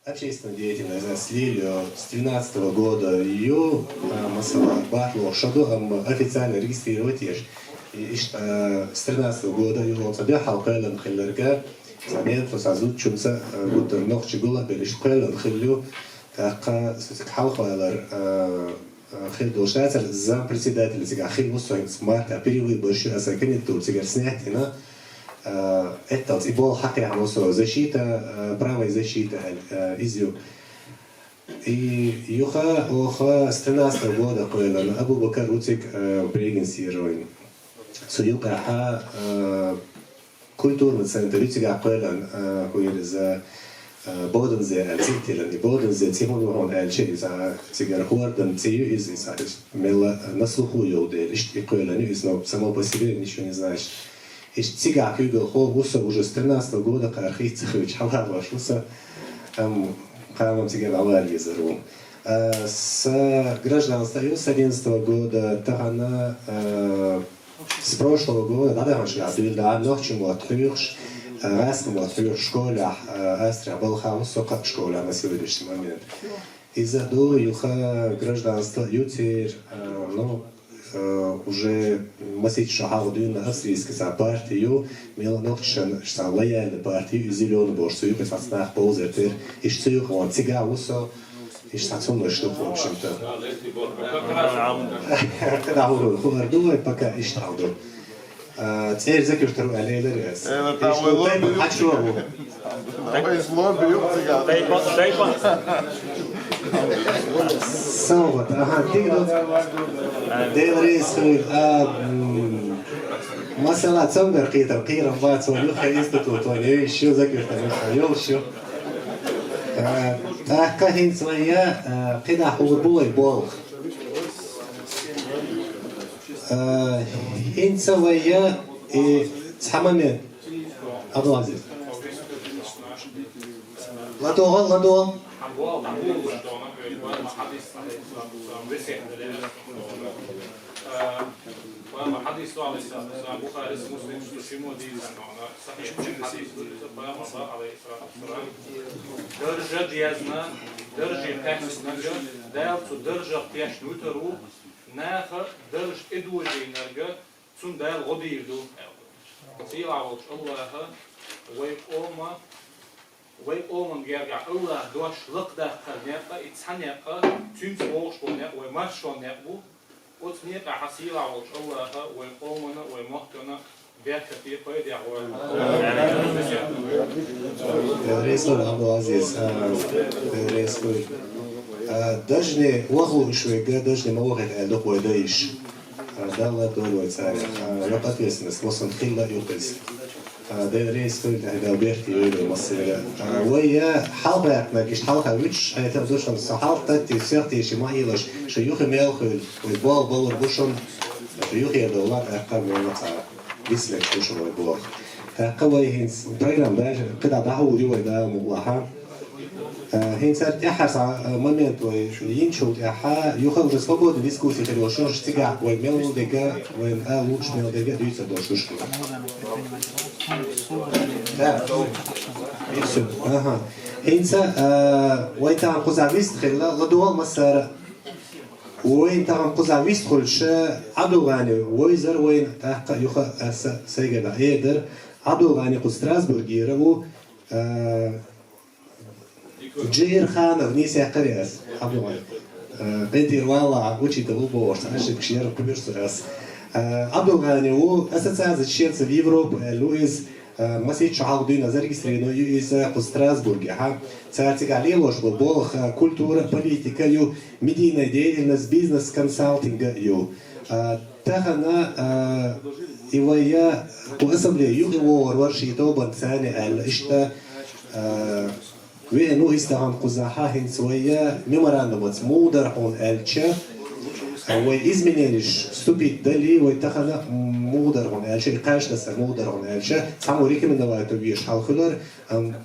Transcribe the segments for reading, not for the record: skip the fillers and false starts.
общественная деятельность с Лилию с 2012 года ее батло шаду официально регистрировать ешь. И с 2013 года его отсадя халкален хиллерга самет фасазут чумса гудер нохчи гула белиш хален хиллю така халхалер хилдо штатер зам председатель сега хилу соин смарт перевыбор еще асакенит тут сега снятина. Это и был хакер защита, правая защита изю. И юха с 13 года койлан Абу Бакр Уцик брегенсирован. Суюка культурный центр Уцика койлан койл за Бодензе альтителен, и Бодензе тимон альчи за цигар хордан цию из мела на слуху йоудель, и койлан из само по себе ничего не знаешь. И цигар югал хогуса уже с 13 года кархи цихович халава шуса хамам цигар аварии зару. С гражданства с 11 года тагана с прошлого года надо машина да ночью отрывш расному отрывш школа Астрия Балхаус сока школа на сегодняшний момент. Из-за до юха гражданства ютер ну уже масить шахавдун австрийской партию меланохшен что лояльная партия зеленый борщ суюка сацнах ползертер и что юха он цигавусо и что сумно что в общем-то когда хулар думай пока и что уду теперь закрутил аллея раз а что صوت تقدر ديريس مثلا تنبر قيتر قيرا بات ويوخا يستطوط ويشو ذكر يوشو كهين سويا قدا حوربوي بولخ هين سويا تحمامين عبد العزيز لا دوغل لا دوغل حديث الله عليه الصلاة والسلام بخاري مسلم تشيمو دي صحيح حديث الله عليه الصلاة والسلام درجة ديازنا درجة كهنسنا دالت درجة تياش نوترو ناخر درجة إدوجي نرجع ثم دال غدي يدو سيلا وش الله ويقوم ويقوم يرجع الله دوش لقدا خرنيقة إتسحنيقة تيمس ووش بنيق ومرشون نيقبو وتنيقة حسيلا وش الله ويقومنا ويمحتنا بيركة في قيد يعوال رئيسنا عبد العزيز رئيسنا دجني وغلو شوي دجني ما وقت عندك ويدايش دالله دول ويتسارع لقد يسمس وصل خلا يقز ده رئيس كل هذا بيرتي ويدو مصر ويا حلقة ما كيش حلقة ويش هي تبدوش من حلقة تيسيرتي شيء ما يلاش شو يخي ميلخل ويبال بالر بوشم شو يخي دولار أقام وينقطع بيسلك بوشم ويبال قوي هنس برنامج ده قطع دعوة جوا ده مبلغها هنس أحس момент وينشوت أحا يخرج свободу дискуссии того что стига ويميل دقة وين لوش ميل دقة دويس دوش да يسوع هنس ويتعم قزعبيست خلا لدوال مسار وين تعم قزعبيست خلش عبد الغني ويزر وين تحقق يخ سيجد عيدر عبد الغني قستراسبورغ يرو جير خان ونيسي قريس عبد الغني بنتي والله учитель уборщ اشك شير كبيرس عبد الغني هو اساسا شيرس في اوروبا لويس مسيتش عاودين зарегистрировано из Страсбурга царцик алилош болх культура политика ю медийная деятельность бизнес консалтинга ю тахана ивая по ассамблее его ورشي توبن ثاني الاشتا وينو استعان قزاحه سويا ميموراندوم مودر هون الچا وإزمنيش ступить дали ويتخذ مودر هون الچا قاش نسر مودر هون الچا سامو ريكومندوات بيش حالخلر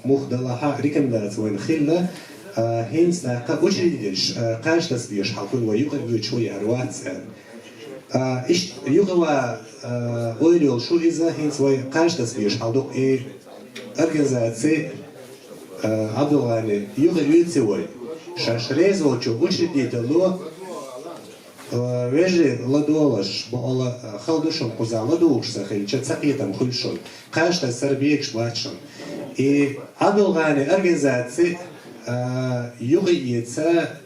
مخدلها ريكومندات وين خله هينس وجريدش قاش نس بيش حالخل ويقرب شويه روات إيش يقوى أوليول شو إذا هينس وي قاش نس بيش حالدوق إيه организации Abdulghani yuga üytsevoy. Şaşrezvoçu учредителю вежи ладолаш, бо ала халдушон куза ладушса хилча цакитам хульшон. Кашта сербиек швачон. И Абдулghani организации югиеца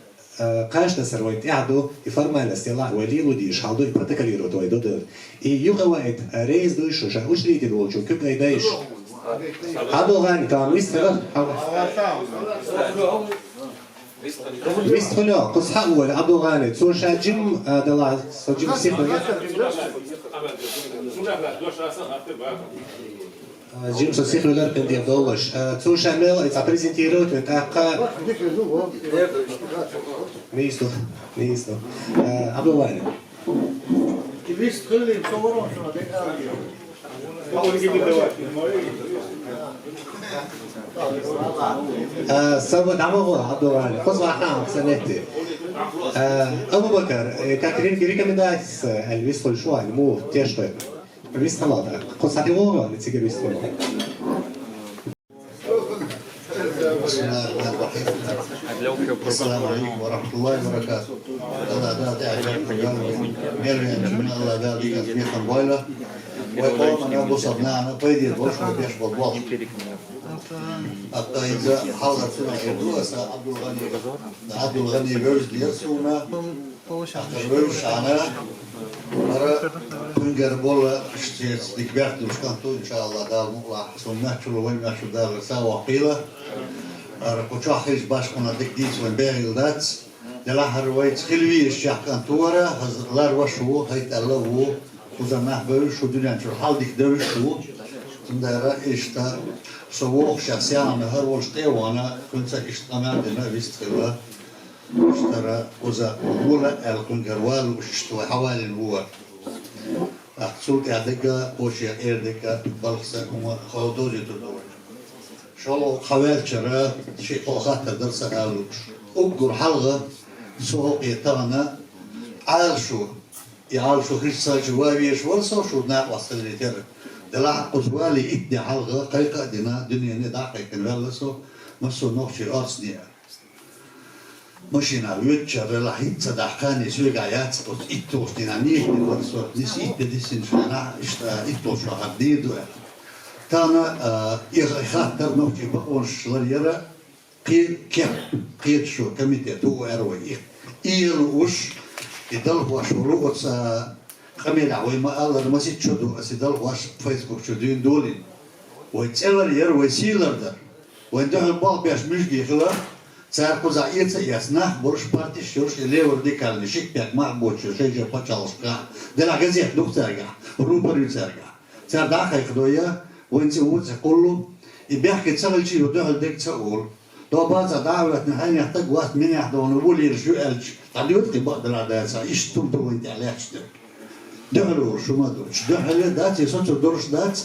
кашта сервойт яду и формальности ла валилу диш халду и протоколируют ой додер. И югавайт рейз душу ша учредитель волчу кюкай даиш. Абдулghani там вистера вистхуля кусха уоль Абдулghani цуша джим дала соджим сихна جيم سوسيخ لولار كان دير دولش تو شامل إذا بريزنتيروت من تاقا نيستو Abdulghani Kivist kıllayım soğurum şuna tekrar diyor. سبب دعمه Abdulghani خذ واحد سنتي أبو بكر كاترين كريكا من دايس الويس كل شوي مو تيشتغل الويس خلاص خذ ساعتين ورا نتيجة الويس كله بسم الله الرحمن الرحيم. السلام عليكم ورحمة الله وبركاته. الله دا تعلم ميري من الله دا ديك في خنبايلة ويقوم أنا بصبنا أنا بيدي الوش وبيش بالباط. حتى إذا حضرت سنة إدوس عبد الغني بيرز ديرسونا بيرز أنا مرة كنجر بولا اشتيت بيرت وشكانتو إن شاء الله دا مقلع سنة شلو وين ما شو دا رسالة وقيلة. Počahis baškuna dikdīts un bēgildāts, delahar vajadz hilvīris šahkantora, hazlar vašu, hait allavu, uzanah bövüşu, dünyançur haldik dövüşu, tundara işte soğuk şahsiyana her volştevana, kunsa iştamandina vistila, iştara uza ula el kungarvalu, iştu havalin huwa. Aqsul qadika, poşya erdika, balqsa kuma xawdozi tudur. شلو خوالشرا شيء خاطر درس قالوش أقول حلقة سوق يتانا عالشو يعالشو خيسا جوابيش ورسا شو ناقص اللي تر دلع قزوالي إدي حلقة قيقة دينا دنيا ندعقي كنفلسو مسو نوخشي أرسني مشينا ويتشر لحيت صدحكاني سوق عيات قد إتوش دينا نيك ورسو نس إدي ديسين شانا إشتا إتوش وحديدو تانا يخاطر نوتي بقولش لريرا قيد شو كميتة هو أروي إيلوش يدل واش روت خميل عوي ما الله ما سيت شو دو أسيدل واش فيسبوك شو دين دولين ويتسأل ير ويسيلر ده وينده البال بيش مش جيخلا صار كوزا يتس يسنا برش بارتي شوش اللي وردي كارني شيك بيك ما بوتش شيء جا بتشالش كا ده لا جزية دكتورجا روبر يتسرجا صار داخل خدويا وانت وانت كله يبيحكي تسأل شيء وده الدك تقول ده بعض دعوة نحن يحتاج وقت من يحضرون نقول يرجو ألش تعليق تبقى دلادة إيش تبدو وانت علاش ده هلو شو ما دوش ده هلا دات يسوي دورش دات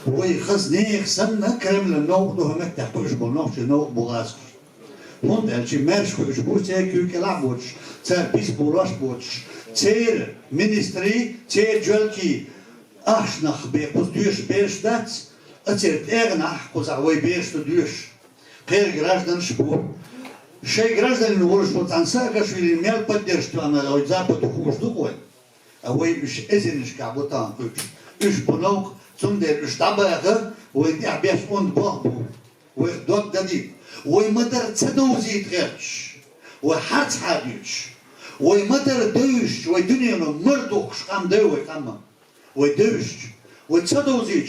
ويخز نيخ سمنا كلام للنوع ده هم تحتوش بالنوع شو نوع بغاز هون ألش مارش كوش بوش تاكل كلام بوش تار بيس بولاش بوش تير مينستري تير جلكي أشنخ بيقص دوش بيش دات أتيت إغنح قصعوي بيش تدوش غير граждан шпор. Шей гражданин волш вот ансагашвили мел поддержку она от западу хуш духой. А вы уж эзиниш каботан куч. Уж понок цундер уж табага, вы не обяз он бахбу. Вы дот дадит. Вы мадер цедоузит герч. Вы харц хадюч. Вы мадер дöş. Вы дуньяну мырдух шкам дөй кама. Вы дöş. Вы цедоузит.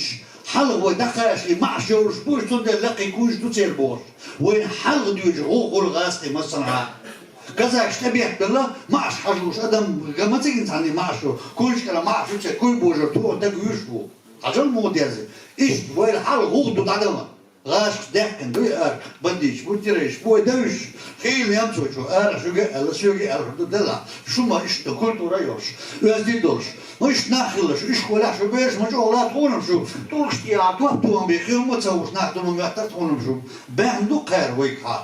حلق ودخلش لمعش ورشبوش تند لقي كوش دو تيربوش وين حلق ديوج غوغ الغاستي مصنع كذا اشتبه بالله معش حلوش ادم ما تيجي ثاني معشو كوش كلا معش وش كوي بوجر تو ده يشبو حجر موديزي ايش وين حلق غوغ دو تعدم غاش دحكن دو ار بديش بوتيريش بو دوش خيل يمسو شو ار شو قال شو قال دلا شو ما ايش كولتورا يوش ازدي دوش مش ناخلش ايش ولا شو بيش ما جو لا تقولم شو طولش يا توهم بخير ما تسوش ناخدم ما تقولم شو بعندو قير ويك حال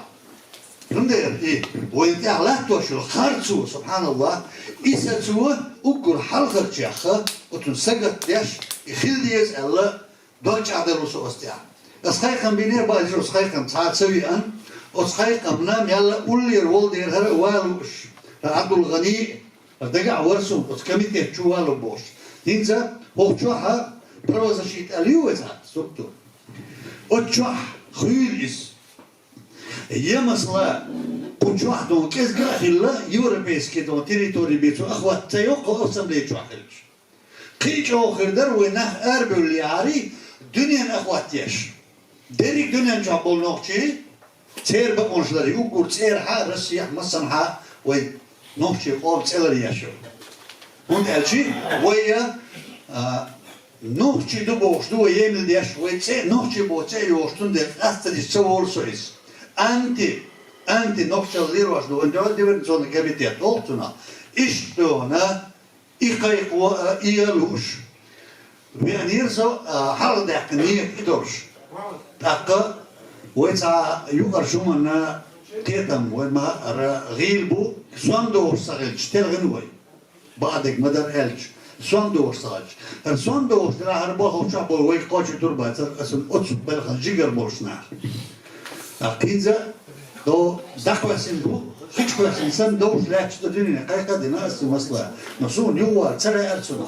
فهمت ايه وانت على توش الخرصو سبحان الله يساتسو وكل حلقه تشخه وتنسقط داش يخلي الله دوتش عدلو سوستيا أصحيكم بيني باجر أصحيكم ساعة سويا أصحيكم نام يلا قول لي الولد يرهر والوش عبد الغني دقع ورسوم أصكميت شو والو بوش هنزا هو شوها بروز شيت اليوزا سبتو أتشوح خير إس يمسلا بوشوح دون كيس قاخلا يوروبيسكي دون تيريتوري بيتو أخوات تيوقو أسمبلي شوحلش قيش آخر در ونح أربو اللي عاري دنيا أخوات يش ديريك دنيا جابول نوخشي تير بقونشلري وقور تير ها رسيح مصنحا وي نوخشي قول تير يشو هون ألشي ويا نوخشي دبوش دو يمل ديش وي تير نوخشي بو تير يوشتون دير أستدي سوور سويس أنتي نوخشي ليروش دو انجال ديورن زون كابيتيات أولتنا إشتونا إيقايق إيالوش ويانيرزو حال داك نيك إدورش أقا ويتا يقر شومنا كيتم وما غيلبو سواندور سغلش تلغنوي بعدك مدر ألش سواندور سغلش السواندور ترى هربوه وشعبه ويقاش تربة اسم أتسب بلخ جيجر بورسنا أقيزة دو دقوة سنبو خيش كويس إنسان دوش لا تشتريني قايقة دينا أسي مصلحة نصون يوار ترى أرسنا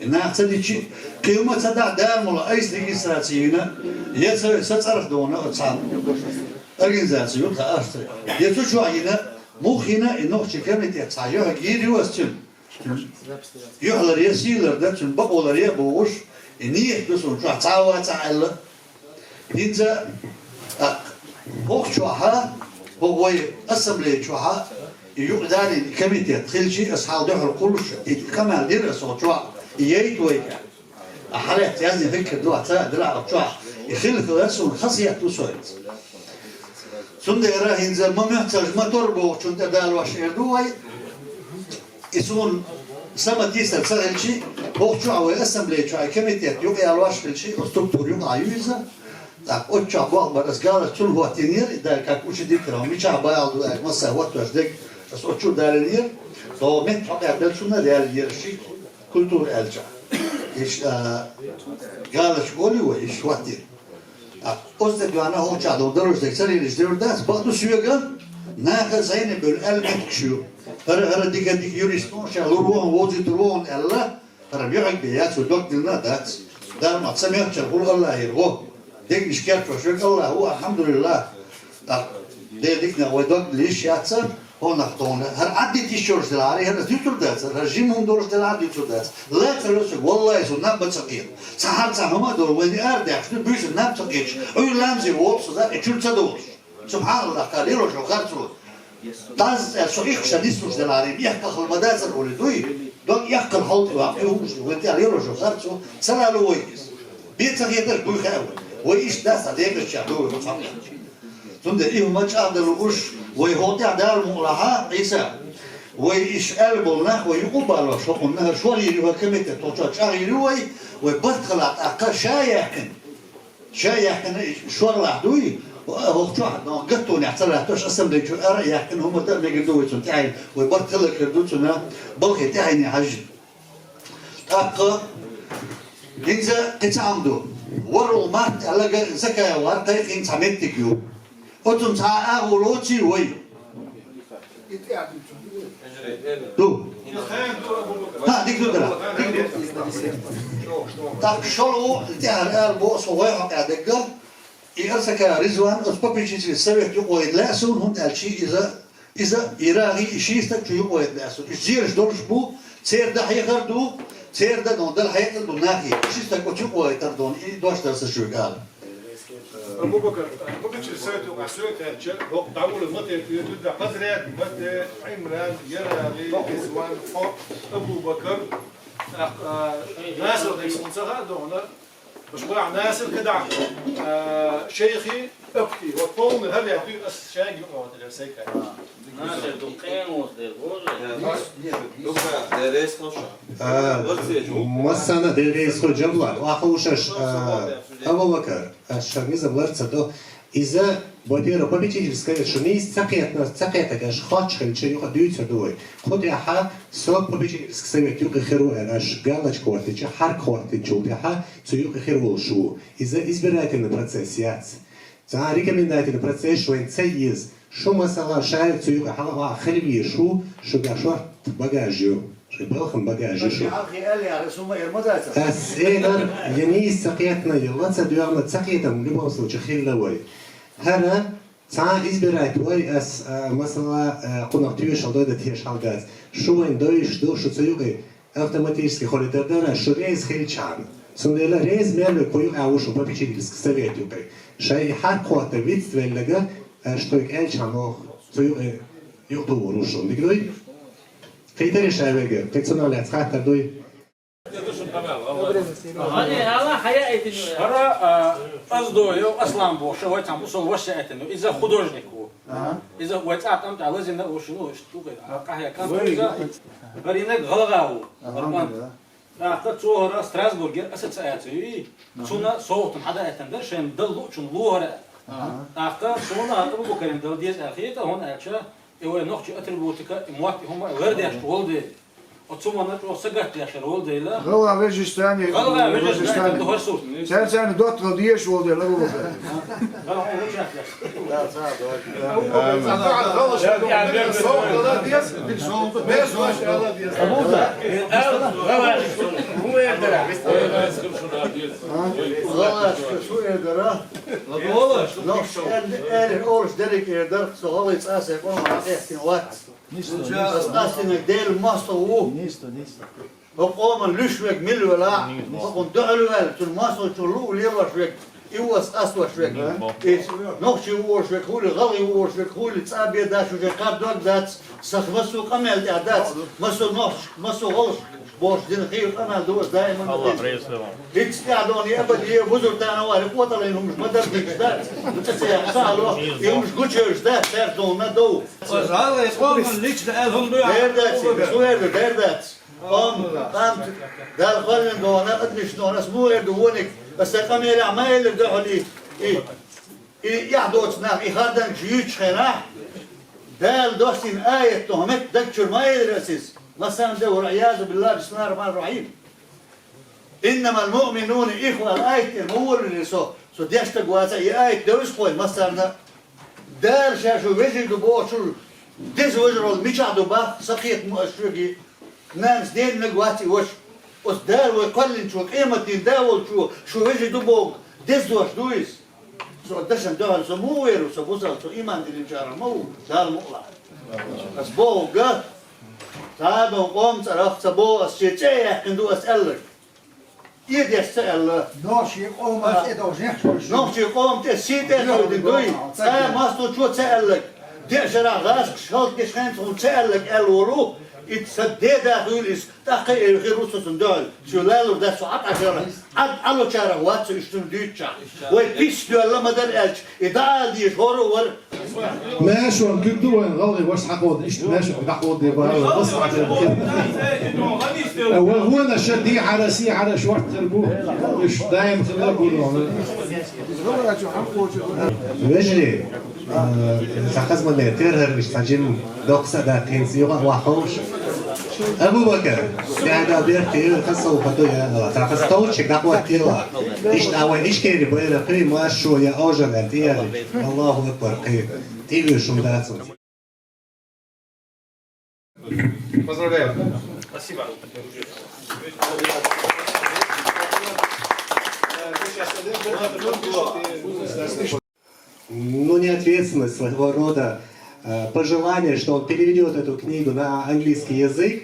إنها تدي شيء قيمة تدع دار مولا أي ريجستراتينا يتسوي ستعرف دونا أتصام أرجنزاتي يبقى أشتري يتوجه عينا مخينا إنه شكلت يتسايوها جيري وستن يحلر يسيلر ده تن بقولر يبوش إني يحدثون شو تعوى تعالى إنت وقت شوها هو أسمبلي شوها يقدر كمية خلشي أصحاب ده الكل كمان دير صوت شوها يجيت ويكا أحرقت يعني فكر دوا دلع شوها يخلق رأسه خاصية توسويت سندرة هنزل ما محتاج ما تربو شنت دال وشير دوي يسون سما تيسر سهل شيء هو شو عوي أسمبلي شوها كمية يوقع الواش خلشي أستوكتور يوقع يوزا أوتشا بوق بس قال شو هو تنير إذا كاكوش ديكرا مش عباية عضو مثلا وقت وجدك بس أوتشو دارير تو مت حق يعمل شو دارير شيء كلتور ألجا إيش قال شو قولي وإيش وقتين أصدق أنا هو شادو دروش دكتور يلجدر داس بعدو سويقا ناخذ زين بالألمنت شو هر ديك يوريستون شالوروه ووزي تروون الله هر بيعك بيات ودك دلنا داس دار ما تسمع شغل الله يرغو ديك مشكلة وشوك الله هو الحمد لله ديكنا ودك ليش ياتسر هون أختون هر عدي تيشورش دلاري هر ديتور داس هر جيم هم دورش دلار ديتور داس لا تلوس والله يسون نام بتسقير سهل سهما دور وين أردع شنو بيش نام تسقيش أي لامزي وولس ده إيشول تدورش سبحان الله كاريرو شو خارجو داز سويخ شديسوش دلاري بيحكي المدازر ولدوي دون يحكي الحوض وعقيهوش وين كاريرو شو خارجو سلالو ويس بيتسقير دوي خاول وإيش داس عليك الشعبوي مصمم ثم إيه ما تقدر الوش ويهودي عدال مولها عيسى وإيش قلبنا ويقبل وشوفنا شو اللي يروح كمية توجه شيء يروي ويبدخل أكا شايحن شو الله دوي هو شو حد قطوا نحصل توش أسمع ليش أرى يحكن هم ده بيجدوا يسون ويبدخل كردوسنا بلغي تعيني حج أكا إنزا تتعمدوا ورو مات على زكاة وارتاي إن سمعتك يو أتم ساعة أغلوتي وي دو ها ديك دوكرا تاك شلو تاع البو صوي حق عدقة يرسك رزوان أسبابيشيس السبب يقوي لاسون هم الشيء إذا يراغي شيء استك يقوي لاسون يصير دورش بو سير ده حيقردو سير ده دون ده حيقردو ناحية شيء استك يقوي تردون دوش درس شو قال أبو بكر ممكن تسوي هالشيء تعمل المطر يبدأ قدرات مد عمران يرى رزوان فوق أبو بكر ناس اللي يسمونها دونا بشوار ناس كدع شيخي أبكي وطول هذا يعطي الشيء يقعد على سيكا ناس الدقين والدروج مسنا دريس خو جبلا وأخوشش أبو بكر الشميز بلرت دو إذا Во-первых, попечительская, что не есть цакеток, аж хачхель, че юха дюйцер дуй. Ход яха, сок попечительский совет, юха херу, аж галач корты, че хар корты, чул яха, цу юха херу шу. Избирательный процесс яц. За рекомендательный процесс, что он цейз, шо масала шайр, цу юха халава хельви шу, шо гашор багажью. Шибалхам багажью шу. Эйнар, я не есть цакетна, я цадуарна цакетом, в любом случае, хилловой. هنا تعال إزبرات وي أس مثلا قلنا تيوش على ضد تيش حلقات شو وين دو شو تسوي автоматически ходит дара что рейс хельчан сундела рейс мело кою аушу попечительский совет юкай шай хар кота витствеллага что их элчан ох тсуй юкту рушу дигдой фейтери шайвеге фекционалят хатар дой هلا حياتي هرا أصدوه أصلاً بوش هو تعمل وصل وشأتنه إذا خدوجني هو إذا هو تعتم تعال زين وشنو اشتوقي كهيا كان إذا برينك غلغاو رمان أخذت صورة ستراسبورغ أسد ساعتي صونا صوت حدا أتندر شن دلو شن لوهرة أخذت صونا أبو بكرين دل ديز أخيته هون أشياء يقول نخشى أتربوتك مواتي هم ورد يشتغل Отсумана осагат яшер олды ла. Голова вежистане. Голова вежистане до хорсут. Sen dotro diyeş oldu la bu. Голова вежистане. Aslinek del masta u. Oman lyshvek milvela. Okon dölvel tul masta tul lu levashvek. Iwas aswashvek. Noch chi uwashvek huli gali uwashvek huli tsabe dashu je kap dog dats sakhvasu qamel dats. Maso noch maso golish bosh din khir ana dos daiman. Allah presleva. Hiç qadon yabadi buzur tana var qotalayım mش madar dikdat. Mutsa salo yums guchers dat terton na do. Zalga يقوم ليش لهم Derdats. Dal خلنا دونا أدريش دونا اسمه يردونك بس كم يلعب ما يلدعوا لي يعدوت نام يخدم جيوش خناح دال دوستين آية تهمت دكتور ما يدرسس مثلا دور عياذ بالله بسم الله الرحمن الرحيم إنما المؤمنون إخوة الآية المول اللي سو ديشتك واسع آية دوش قوي مثلا دال شاشو وجه دبوشو ديز وجرول ميشعدو با سقيت مؤشرقي ناس دين نقواتي وش دال ويقلن شو قيمة داول شو وجه دبوغ ديز دوش دويس سو دشن دوهن سو موير سو بوزل سو إيمان دين جارة مو دال مقلع بس بوغ تابو قوم ترخ سبو أسشيتشي كندو أسألك يدي أسأل ناشي قوم ناشي قوم تسيت أخذ دوي ماستو شو تسألك دعشرة غاسك شغلت كشخانت وتسألك الورو يتصدد أخويلس تحقي الخيروسة سندال شو لالو ده ساعات عشرة عد على شارع واتس يشتم ديتشا ويبيس يلا ما درقش إذا دي شهور ور ماشي ونقدو وين غلي واش حقود إيش ماشي حقود دي بقى بص هو أنا شدي على سي على شوارت تربوه إيش دايم تلاقوا وجري ساقز من التيرهر مش تجين دقسة ده تنسيوها وحوش أبو بكر قاعد بيرتي خاصة وفتويا ساقز توتش قهوة تيلا إيش أول إيش كيري بيرا قري ما شو يا أوجل أنتيا الله أكبر قري تيجي شو مدرسون Поздравляю. Спасибо. Ну, не ответственность своего рода, пожелание, что он переведет эту книгу на английский язык.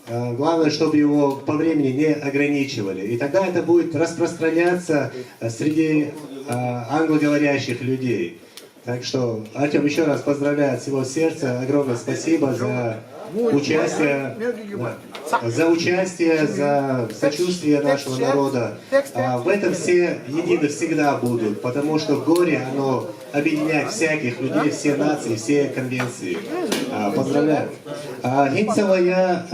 Главное, чтобы его по времени не ограничивали. И тогда это будет распространяться среди англоговорящих людей. Так что, Артем, еще раз поздравляю от всего сердца. Огромное спасибо за участие, за сочувствие нашего народа. В этом все едины всегда будут, потому что горе, оно объединяет всяких людей, все нации, все конвенции. Поздравляю. Хинцевая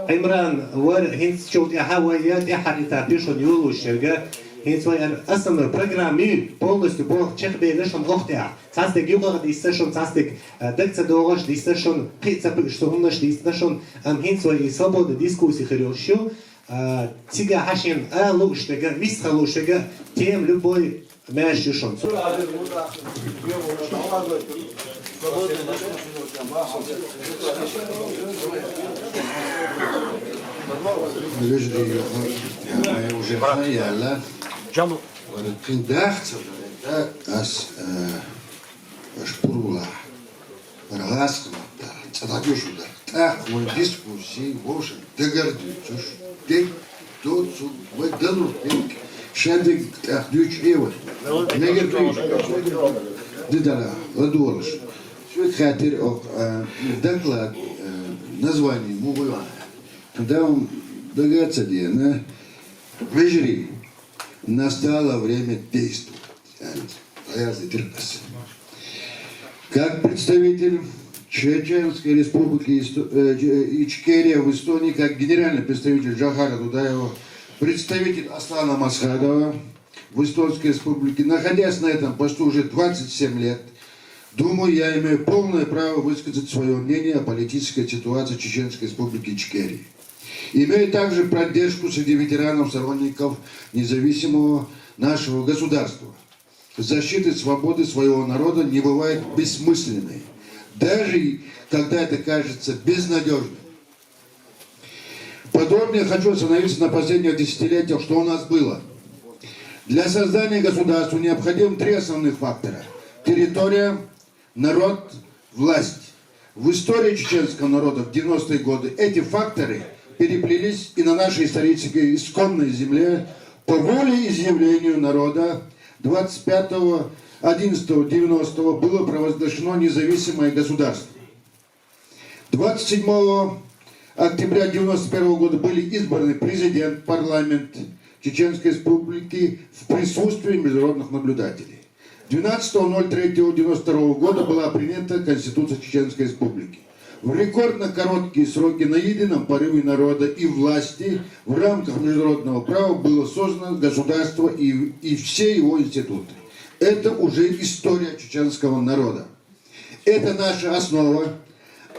Имран, хинцевая Хавая, Эхарита, пишут Юлу, Шерга, Heinz основной программе полностью был чехбегашон охтя. Цастик югар дисташон, цастик декцадораш дисташон, прицапышторнаш дисташон, Heinz и свобода дискуссии хорошо. Тига хашин луштега, висхалуштега, тем любой мящушон. Vëzhri, e u zhefaj jalla, vërë të ndahtë, as është purula, vërë ghaskë, që ta gjushu dhe, ta më diskusi, moshë, të gërdy, që është tek, do të su, më dënur, tek, shëndik të dyq ewe, me gërdy, dhe dara, dhe duarësh. Свой хатер, доклад, название, мугула. Когда он догадаться, Вэжри, настало время действовать. Как представитель Чеченской республики Ичкерия в Эстонии, как генеральный представитель Джахара Дудаева, представитель Аслана Масхадова в Эстонской республике, находясь на этом посту уже 27 лет, думаю, я имею полное право высказать свое мнение о политической ситуации Чеченской республики Ичкерии. Имею также поддержку среди ветеранов-сторонников независимого нашего государства. Защита свободы своего народа не бывает бессмысленной, даже когда это кажется безнадежным. Подробнее хочу остановиться на последних десятилетиях, что у нас было. Для создания государства необходимы три основных фактора: территория, народ, власть. В истории чеченского народа в 90-е годы эти факторы переплелись, и на нашей исторической исконной земле по волеизъявлению народа 25.11.90 было провозглашено независимое государство. 27 октября 1991 года были избраны президент, парламент Чеченской республики в присутствии международных наблюдателей. 12.03.1992 года была принята Конституция Чеченской республики. В рекордно короткие сроки на едином порыве народа и власти в рамках международного права было создано государство и все его институты. Это уже история чеченского народа. Это наша основа,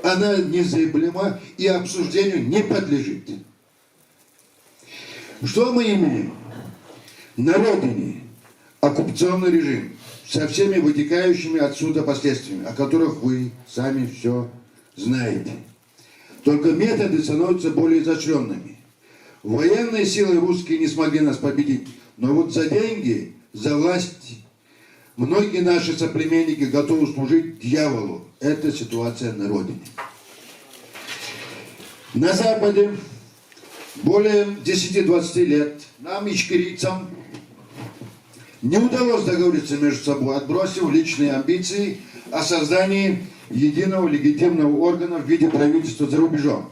она незыблема и обсуждению не подлежит. Что мы имеем? На родине оккупационный режим со всеми вытекающими отсюда последствиями, о которых вы сами все знаете. Только методы становятся более изощренными. Военные силы русские не смогли нас победить, но вот за деньги, за власть многие наши соплеменники готовы служить дьяволу. Это ситуация на родине. На Западе более 10-20 лет нам, ичкерийцам, не удалось договориться между собой, отбросив личные амбиции о создании единого легитимного органа в виде правительства за рубежом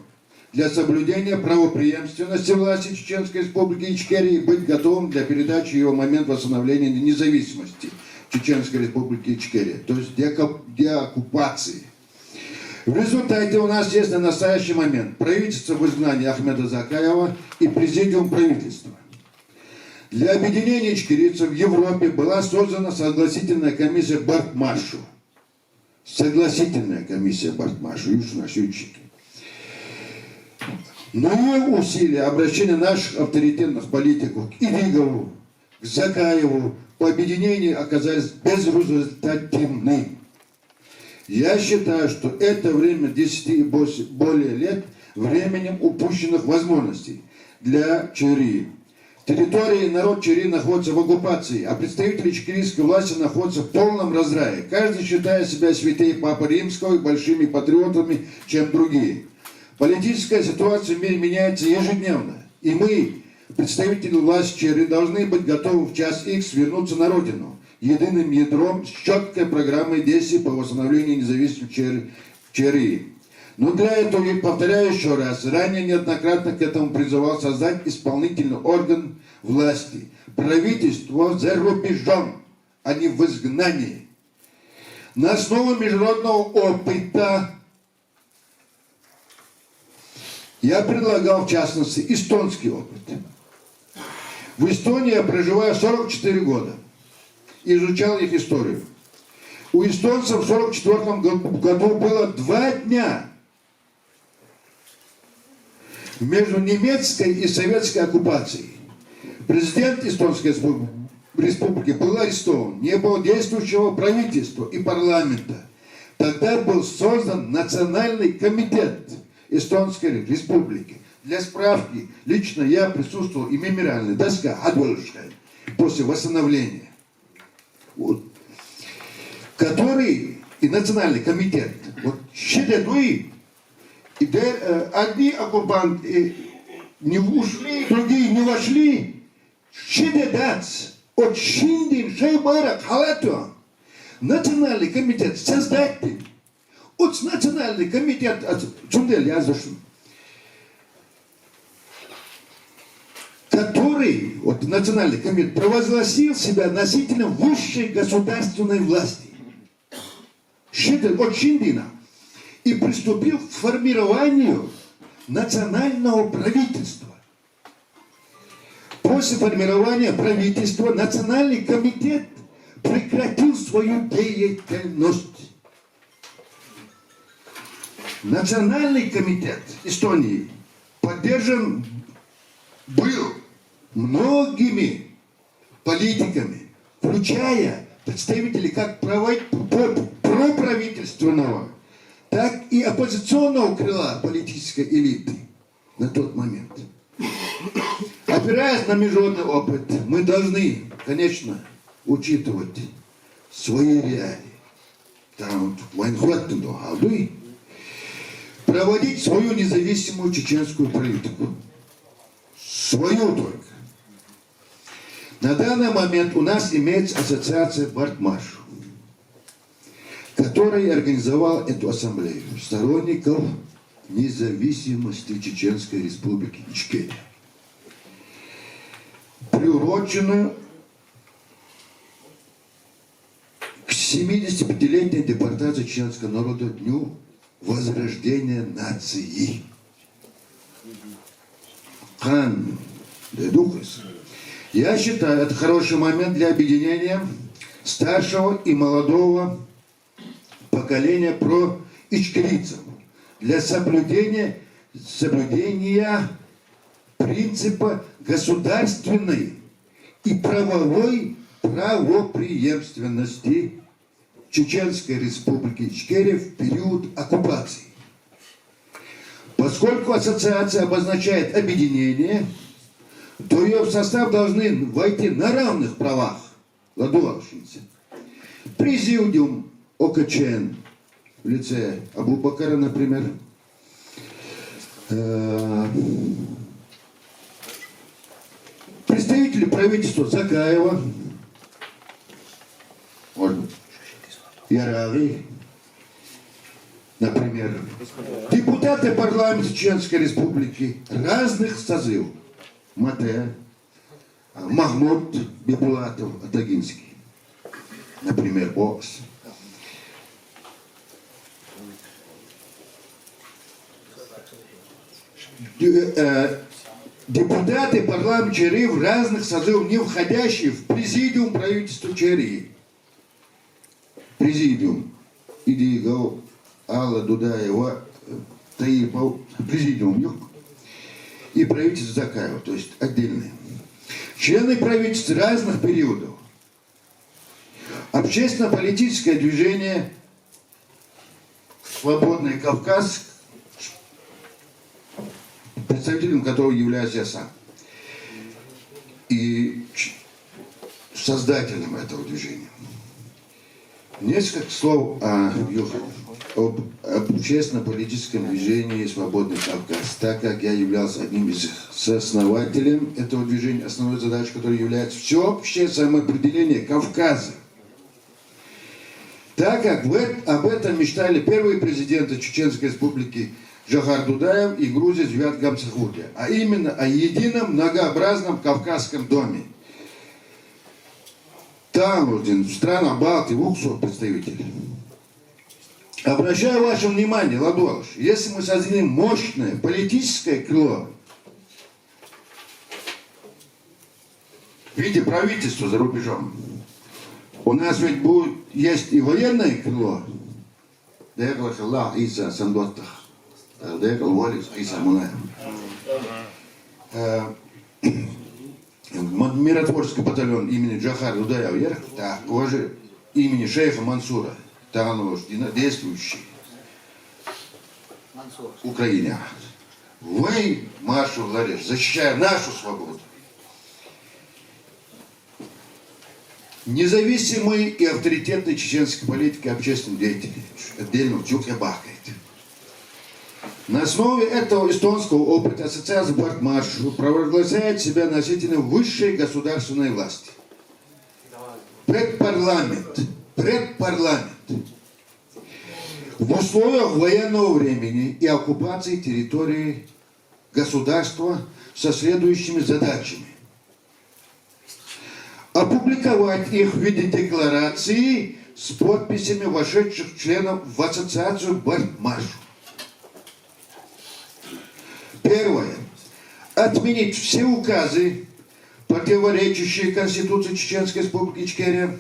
для соблюдения правопреемственности власти Чеченской республики Ичкерии и быть готовым для передачи ее в момент восстановления независимости Чеченской республики Ичкерия, то есть деоккупации. В результате у нас есть на настоящий момент правительство в изгнании Ахмеда Закаева и президиум правительства. Для объединения ичкерийцев в Европе была создана согласительная комиссия Бартмашу. Согласительная комиссия Бартмашу, южношютчики. Но ее усилия, обращение наших авторитетных политиков к Идигову, к Закаеву по объединению оказались безрезультативны. Я считаю, что это время 10 и более лет временем упущенных возможностей для Чечни. Территория и народ Чечни находятся в оккупации, а представители ичкерийской власти находятся в полном раздрае. Каждый считает себя святей Папы Римского и большими патриотами, чем другие. Политическая ситуация в мире меняется ежедневно, и мы, представители власти Чечни, должны быть готовы в час X вернуться на родину единым ядром с четкой программой действий по восстановлению независимости Чечни. Но для этого, я повторяю еще раз, ранее неоднократно к этому призывал создать исполнительный орган власти. Правительство за рубежом, а не в изгнании. На основе международного опыта я предлагал, в частности, эстонский опыт. В Эстонии я проживаю 44 года. Изучал их историю. У эстонцев в 1944 году было 2 дня между немецкой и советской оккупацией. Президент Эстонской республики был арестован, не было действующего правительства и парламента. Тогда был создан Национальный комитет Эстонской республики. Для справки, лично я присутствовал и мемориальная доска Адволшкая после восстановления. Вот. Который и Национальный комитет вот считают, одни оккупанты не ушли, другие не вошли. Считают, от Шиндин Шейбара Халату Национальный комитет создатель. От Национальный комитет Цундель Язышин, который, вот Национальный комитет, провозгласил себя носителем высшей государственной власти. Считал от Шиндина и приступил к формированию национального правительства. После формирования правительства Национальный комитет прекратил свою деятельность. Национальный комитет Эстонии поддержан был многими политиками, включая представителей как проправительственного, так и оппозиционного крыла политической элиты на тот момент. Опираясь на международный опыт, мы должны, конечно, учитывать свои реалии. Там военхватную алды, проводить свою независимую чеченскую политику. Свою только. На данный момент у нас имеется ассоциация Бартмаш, которая организовала эту ассамблею сторонников независимости Чеченской Республики Ичкерия, приуроченную к 75-летней депортации чеченского народа, Дню Возрождения нации. Хан Дедухас. Я считаю, это хороший момент для объединения старшего и молодого поколения про ичкерийцев, для соблюдения принципа государственной и правовой правопреемственности Чеченской Республики Ичкерия в период оккупации. Поскольку ассоциация обозначает объединение, то ее в состав должны войти на равных правах ладуавшиеся. Президиум ОКЧН в лице Абу-Бакара, например, представители правительства Закаева, Ярави, например, депутаты парламента Чеченской Республики разных созывов. Мате, Махмуд Бибулатов Атагинский, например, ОС. Депутаты парламента Чечни в разных созывах, не входящие в президиум правительства Чечни. Президиум Идигау, Алла Дудаева, Таипов, президиум Юг. И правительство Закаева, то есть отдельные. Члены правительства разных периодов. Общественно-политическое движение «Свободный Кавказ», представителем которого являюсь я сам. И создателем этого движения. Несколько слов об общественно-политическом движении «Свободный Кавказ», так как я являлся одним из сооснователей этого движения, основной задачей которой является всеобщее самоопределение Кавказа. Так как об этом мечтали первые президенты Чеченской Республики Джохар Дудаев и Грузия Зият Гамсахурдия, а именно о едином многообразном Кавказском доме. Там, в странах Балтии, Уксу представители. Обращаю ваше внимание, Ладуаш, если мы создадим мощное политическое крыло, виде правительства за рубежом. У нас ведь есть и военное крыло. Дегла Хилла Иса Сандоттах. Дегла Волис Иса Муная. Миротворческий батальон имени Джахар Дудая вверх, такой же имени шейха Мансура, там действующий Украине. Вы, маршал Лареш, защищая нашу свободу. Независимый и авторитетный чеченской политики и общественный деятель, отдельно Чук Ябахает. На основе этого эстонского опыта ассоциация Бартмаршу провозглашает себя носителем высшей государственной власти. Предпарламент. В условиях военного времени и оккупации территории государства со следующими задачами. Опубликовать их в виде декларации с подписями вошедших членов в ассоциацию Бартмаршу. Первое. Отменить все указы, противоречащие Конституции Чеченской Республики Ичкерия,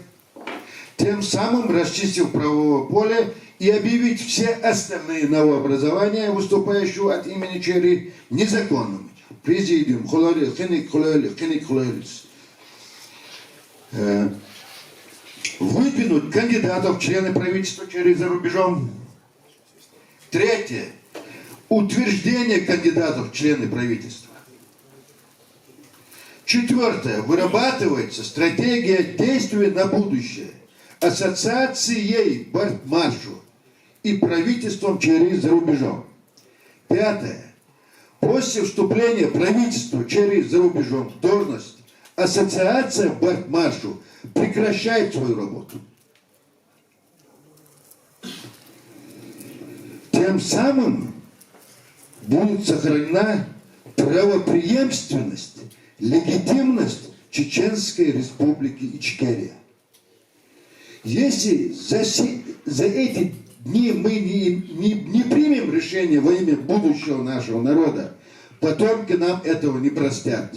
тем самым расчистив правовое поле и объявить все остальные новообразования, выступающие от имени Ичкерии, незаконными. Президиум, выдвинуть кандидатов в члены правительства Ичкерии за рубежом. Третье. Утверждение кандидатов в члены правительства. Четвертое. Вырабатывается стратегия действий на будущее ассоциацией Бартмаршу и правительством Ичкерии за рубежом. Пятое. После вступления правительства Ичкерии за рубежом в должность ассоциация Бартмаршу прекращает свою работу. Тем самым будет сохранена правопреемственность, легитимность Чеченской Республики Ичкерия. Если за эти дни мы не примем решение во имя будущего нашего народа, потомки нам этого не простят.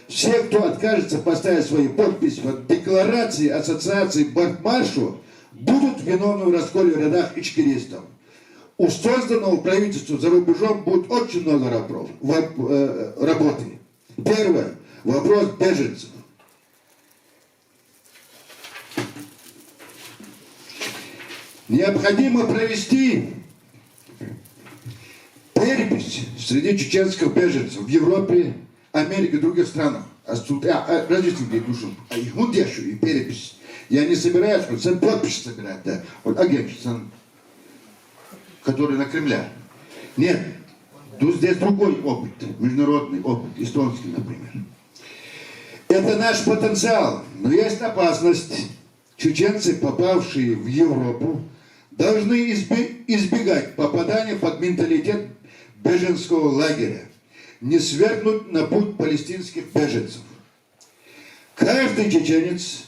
Все, кто откажется поставить свои подписи в декларации ассоциации Бартмаршу, будут виновны в расколе в рядах ичкеристов. У созданного правительства за рубежом будет очень много работы. Первое. Вопрос беженцев. Необходимо провести перепись среди чеченских беженцев в Европе, Америке и других странах. Различных душам. А их вот еще и перепись. Я не собираюсь, сам подпись собирать, да. Вот агентство, который на Кремля. Нет, тут здесь другой опыт, международный опыт, эстонский, например. Это наш потенциал, но есть опасность. Чеченцы, попавшие в Европу, должны избегать попадания под менталитет беженского лагеря, не свергнуть на путь палестинских беженцев. Каждый чеченец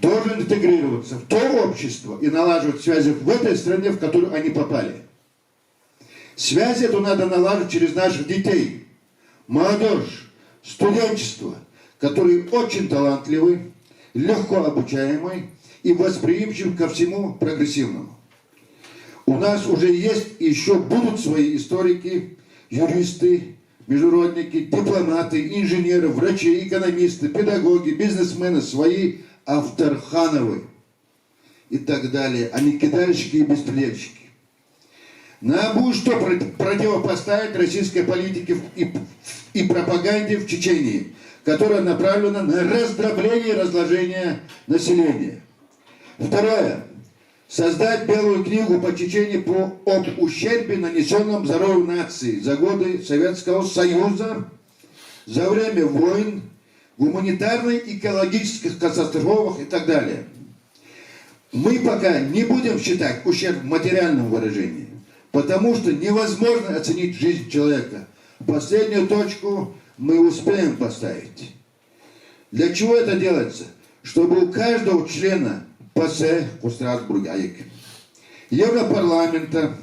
должен интегрироваться в то общество и налаживать связи в этой стране, в которую они попали. Связи эту надо налаживать через наших детей, молодежь, студенчество, которые очень талантливы, легко обучаемы и восприимчивы ко всему прогрессивному. У нас уже есть и еще будут свои историки, юристы, международники, дипломаты, инженеры, врачи, экономисты, педагоги, бизнесмены, свои Авторхановы и так далее, а не кидальщики и беспредельщики. Нам будет что противопоставить российской политике и пропаганде в Чечении, которая направлена на раздробление и разложение населения. Второе. Создать белую книгу по Чечении об ущербе, нанесенном здоровью нации за годы Советского Союза, за время войн, гуманитарной, экологических катастрофах и так далее. Мы пока не будем считать ущерб в материальном выражении, потому что невозможно оценить жизнь человека. Последнюю точку мы успеем поставить. Для чего это делается? Чтобы у каждого члена ПАСЕ, Европарламента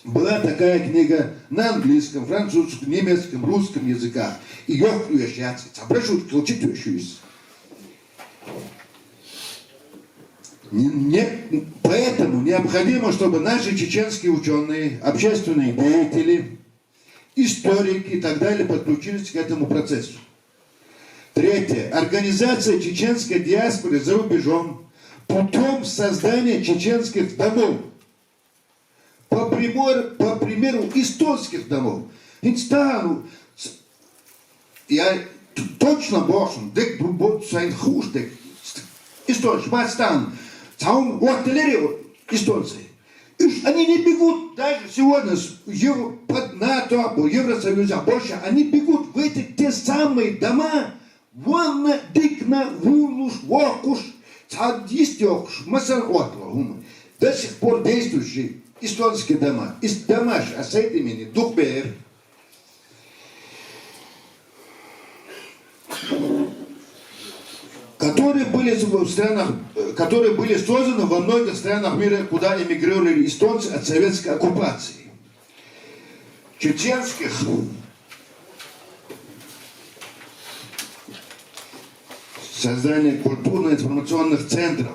была такая книга на английском, французском, немецком, русском языках. И я включается. Обращу, получите еще есть. Поэтому необходимо, чтобы наши чеченские ученые, общественные деятели, историки и так далее подключились к этому процессу. Третье. Организация чеченской диаспоры за рубежом путем создания чеченских домов. По примеру эстонских домов. Я точно бошен, дек бут sein хуш, дек эстонцы, Мастан, цаун уаттелери эстонцы. Они не бегут даже сегодня под НАТО, по Евросоюзу, больше, они бегут в эти те самые дома, вон дикна, вулуш, вокуш, цадистёкш, масаротла, до сих пор действующие эстонские дома. Дома же, а с этими Духбер, которые были созданы во многих странах мира, куда эмигрировали эстонцы от советской оккупации. Чеченских создание культурно-информационных центров,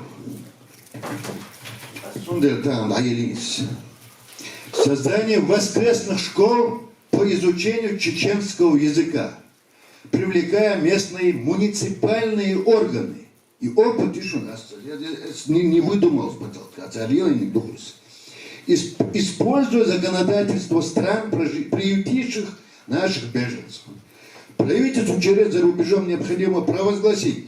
создание воскресных школ по изучению чеченского языка, привлекая местные муниципальные органы. И опыт еще у нас, я не выдумал с потолка, царил и не духнулся. Используя законодательство стран, приютивших наших беженцев. Правительству через за рубежом необходимо провозгласить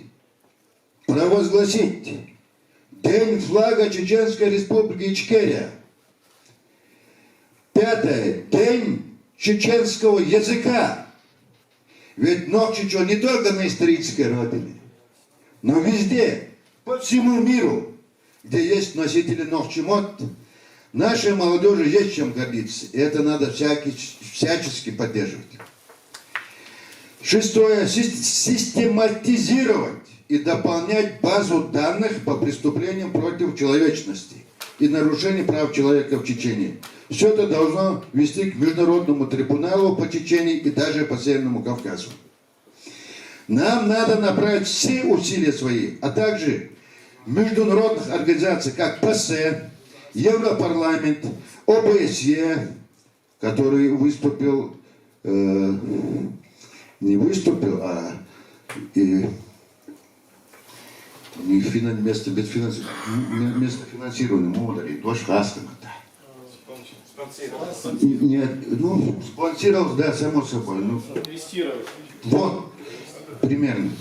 День флага Чеченской Республики Ичкерия. 5. День чеченского языка. Ведь Нохчичо не только на исторической родине, но везде, по всему миру, где есть носители Нохчимот, нашей молодежи есть чем гордиться. И это надо всячески поддерживать. 6. Систематизировать и дополнять базу данных по преступлениям против человечности и нарушений прав человека в Чечении. Все это должно вести к Международному трибуналу по Чечении и даже по Северному Кавказу. Нам надо направить все усилия свои, а также международных организаций, как ПАСЕ, Европарламент, ОБСЕ, который выступил, не выступил, а место финансирования, мудари, дочь Хаскана. Нет, спонсировал, да, само собой. Инвестировать. Вот, примерно.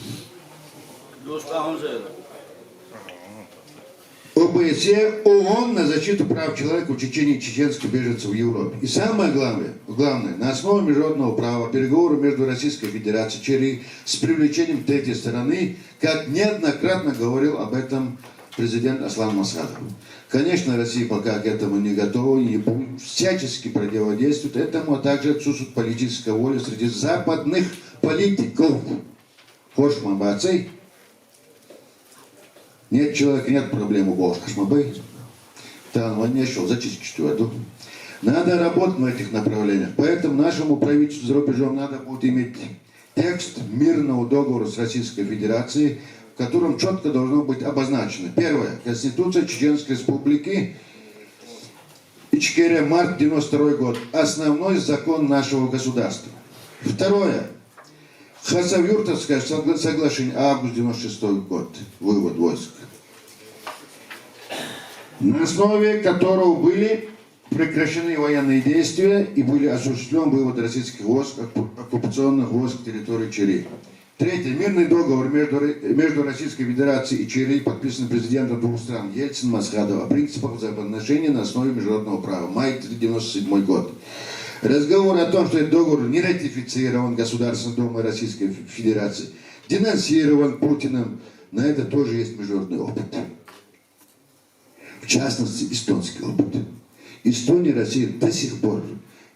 ОБСЕ, ООН на защиту прав человека в Чечении и чеченских беженцев в Европе. И самое главное, на основе международного права переговоры между Российской Федерацией с привлечением третьей стороны, как неоднократно говорил об этом президент Аслан Масхадов. Конечно, Россия пока к этому не готова и будет всячески противодействовать этому, а также отсутствует политическая воля среди западных политиков. Хошмабацей. Нет человека, нет проблемы Хошмабей. Там он не шел зачистить воду. Надо работать на этих направлениях. Поэтому нашему правительству за рубежом надо будет иметь текст мирного договора с Российской Федерацией, в котором четко должно быть обозначено. Первое. Конституция Чеченской Республики Ичкерия, март 92 год. Основной закон нашего государства. Второе. Хасавюртовское соглашение, август 96 год. Вывод войск. На основе которого были прекращены военные действия и были осуществлен вывод российских войск, оккупационных войск территории Чили. Третье. Мирный договор между Российской Федерацией и Чили, подписан президентом двух стран Ельцин и Масхадов, о принципах взаимоотношений на основе международного права. Май 1997 год. Разговор о том, что этот договор не ратифицирован Государственной Думой Российской Федерации, денонсирован Путиным, на это тоже есть международный опыт. В частности, эстонский опыт. Эстония и Россия до сих пор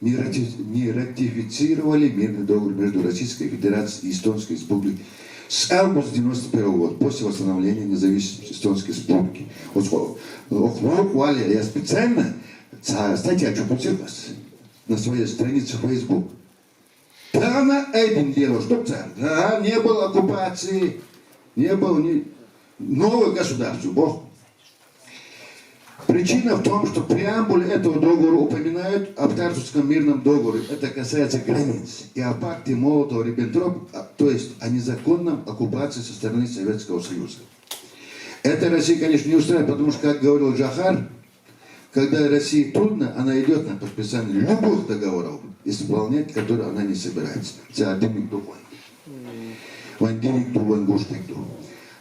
не ратифицировали мирный договор между Российской Федерацией и Эстонской Республикой с августа 1991 года, после восстановления независимости Эстонской Республики. Я специально статья публиковалась на своей странице в Facebook. Да, она этим дело, что царь. Да, не было оккупации, не было нового государства, Бог. Причина в том, что в преамбуле этого договора упоминают об Тартусском мирном договоре. Это касается границ. И о пакте Молотова-Риббентропа, то есть о незаконном оккупации со стороны Советского Союза. Это Россия, конечно, не устраивает, потому что, как говорил Джахар, когда России трудно, она идет на подписание любых договоров, исполнять которые она не собирается.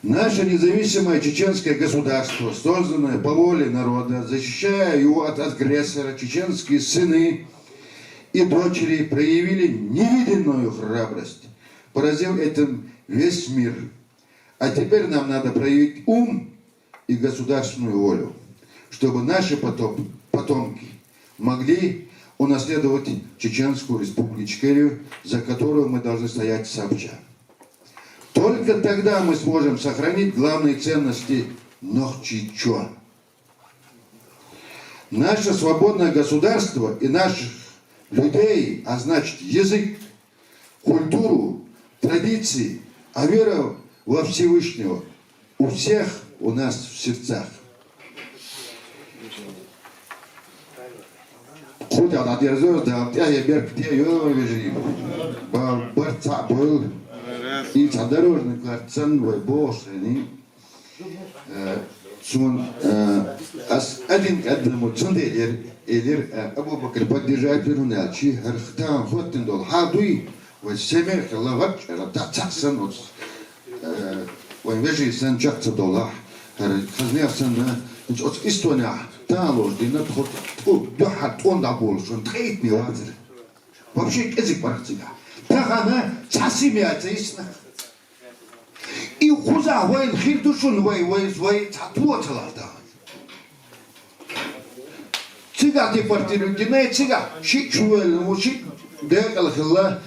Наше независимое чеченское государство, созданное по воле народа, защищая его от агрессора, чеченские сыны и дочери проявили невиданную храбрость, поразив этим весь мир. А теперь нам надо проявить ум и государственную волю, чтобы наши потомки могли унаследовать Чеченскую республику Ичкерию, за которую мы должны стоять сообща. Только тогда мы сможем сохранить главные ценности Нохчичо. Наше свободное государство и наших людей, а значит язык, культуру, традиции, а вера во Всевышнего у всех у нас в сердцах. Хоть она дерзость, да, я берг, я ее вижу. Барца был. И дорожный квартал в Бошени, один к одному цунделер, Абу Бакр поддержать веруначи, Хархтан, Хоттендол, Хадуи, вот семер, Лавач, Ратацаксан, вот вежи сан $100, Хазнерсан, от Эстония, Таложди, Надхот, Дохат, он дабол, что трейт не вазер. Вообще язык парцига. Так она цасимяется ясно. И хуза воин хирдушун воин цатуотала да. Цига депортируют, не цига. Шичуэл, мучи, декалхилла.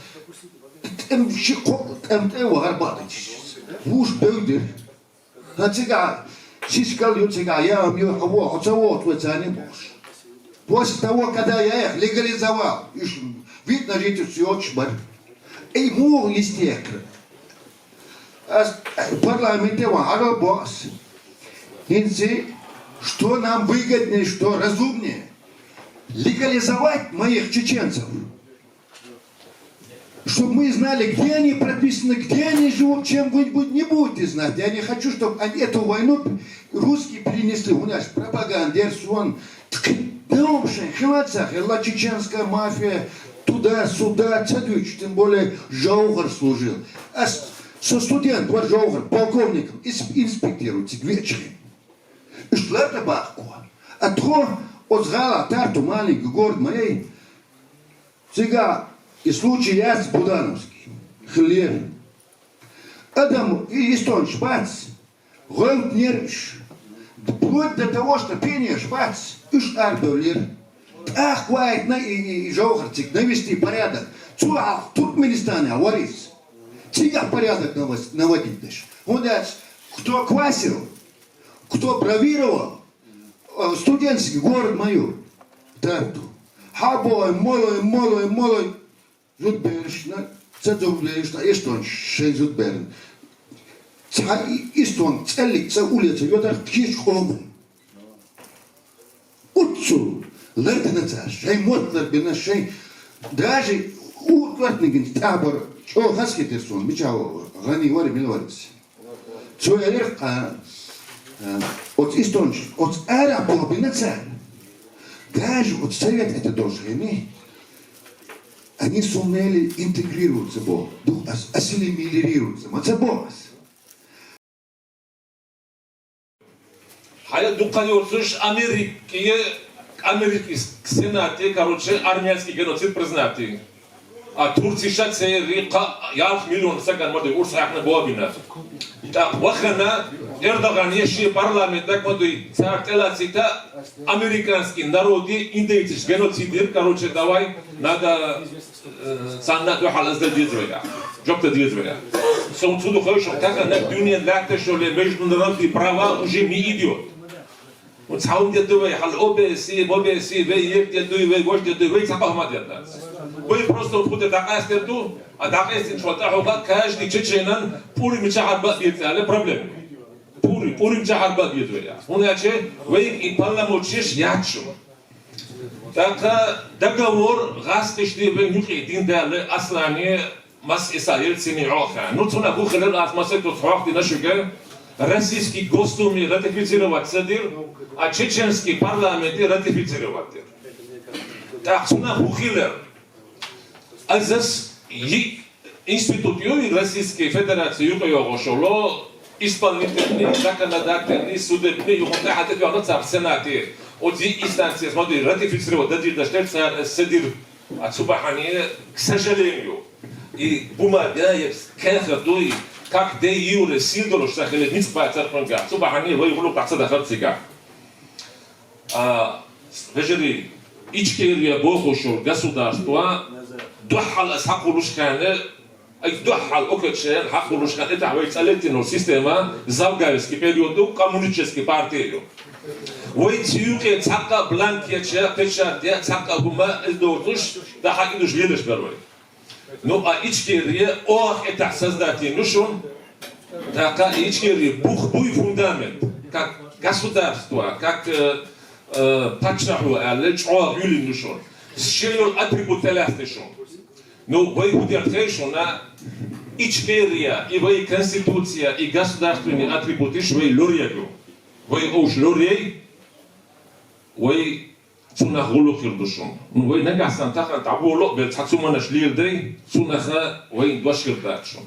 Варбатыч. Муж бэудер. А цига, сискал ю цига, я его оцавот не бош. После того, когда я их легализовал, видно, жить все очень и мог истекр. Парламенте варил босс. Инси, что нам выгоднее, что разумнее? Легализовать моих чеченцев. Чтобы мы знали, где они прописаны, где они живут, чем-нибудь не будете знать. Я не хочу, чтобы они эту войну русские перенесли. У нас пропаганда, сон. Наумшин, хватсах, была чеченская мафия. Туда-сюда, цадвич, тем более Жаугар служил. А со студент, вот Жаугар, полковником, инспектируется к вечеру. И что это бахко? А то от Згала, Тарту, маленький город моей, сега и случай яс Будановский, хлеб. Адам и истон шпац, голд нервиш, вплоть до того, что пение шпац, иш ардолер. Ах, хватит и Жаугарцик навести порядок. В Туркменистане аварис. Тебя порядок наводить дашь. Он кто квасил, кто бравировал, студентский город майор, Тарту. Хабой, молой. Зудберш, цедзублеш, эстон, шейзудберн. Истон, целик, улица, йодар, птич хомын. Утцу. Лертенца, шей мотлер бина шей, даже у квартнигин табор, что хаскетерсон, бичао, гани вари милварис. Что элер, от истонч, от эра по бинеца, даже от совет это должны, они сумели интегрироваться Бог, ассимилируются, мацабос. Хая дуканиорсуш Америки Сенате, короче, армянский геноцид признатый. А Турция шатсери ярх миллион саган моды урсахна бобина. Так, вахана Эрдоган еши парламент так моды сартелацита американский народи индейциш геноцидер, короче, давай надо саннат вахалаз дедзвея. Жопта дедзвея. Сон суду хорошо, так на дюне лахта шоле международные права уже не идет. Und zaum dir du hal OBC, we gosh dir we sapa homa dir da. We просто откуда такая стерду, а такая син шота хоба каждый чеченан пури мичахар ба биртале проблем. Пури мичахар ба биртвея. Уначе we и парламентчиш ячу. Так договор гастишти we нюхи диндале аслани мас исаил синиоха. Ну цуна бухлер атмосфера тохти нашуга. Российский Госдуме ратифицировать садир, а чеченский парламент ратифицировать. Так, цуна бухлер. А здесь институт Российской Федерации югошло исполнительный, законодательный, судебный, югославский в Сенате. Вот эти инстанции смотри ратифицировать, дадир садир, а субхани, к сожалению, и бумага есть кэфе как де юре силдор шахелет ниц пацарпанга субхани выйгулу пацада хатсига вежери ичкерия бохошур государство духал асхакулушкане ай духал окечен хакулушкане это вайцалетино система завгаевский периоду коммунистической партии вайцюке цака бланкия печат я цака бума эсдортуш да хакидуш лелеш бервай. Ну а ичкерия ох это создатель нушун такая ичкерия буй фундамент как государство как патшаху алечо юли нушун счел атрибут телестишун. Ну вы удержишь на ичкерия и вы конституция и государственные атрибуты вы лорьегу вы уж лорьей вы цуна голо хирдушун. Ну вы нагасан тахан таболо бел цацуманаш лирдей цунаха вы дваширдачун.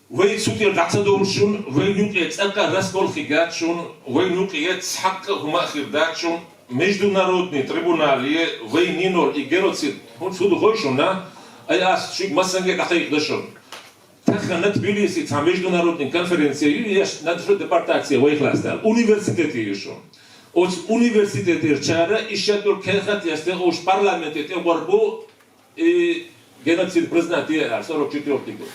Вы цутир дацадоршун вы нюке цака раскол хигачун вы нюке цака хума хирдачун международный трибунал вы нинор и геноцид он суду хойшуна аяс чик масанге дахих дашун. Тахана Тбилиси ца международной конференции есть надо депортация вы хластал университете еще. От университетер чара ищатур кехат ясте ош парламенте те борбу и геноцид признатие 44 год.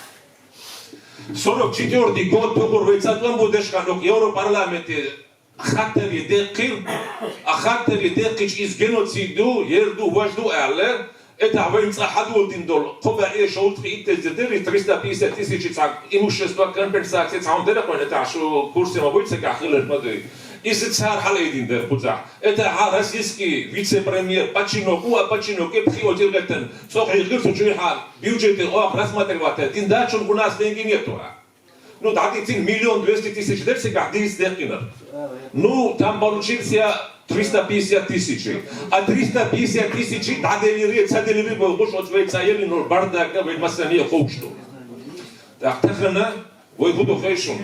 44 год договор вецатлан будеш канок Европарламенте хаттери декир ахаттери декич из геноциду ерду важду але это венца хадулдин дол коба е шоут ите зедери 350 тысяч цак имущество компенсация цаун деракон это шо курсе мабуйца кахлер мадой. Из цар халейдин дер пуза. Это российский вице-премьер Пачино, Пачино, кепхиотиргетен, сохригир сучуиха, бюджеты ох рассматривать. Диндачун у нас деньги нету. Ну, дати 1 200 000 дерсика, дис деркинер. Ну, там получился 350 000. А 350 000 даделири, цаделири, больше от вейцаели, но бардака, веймасания хоушту. Так, тахана, вы буду хейшун.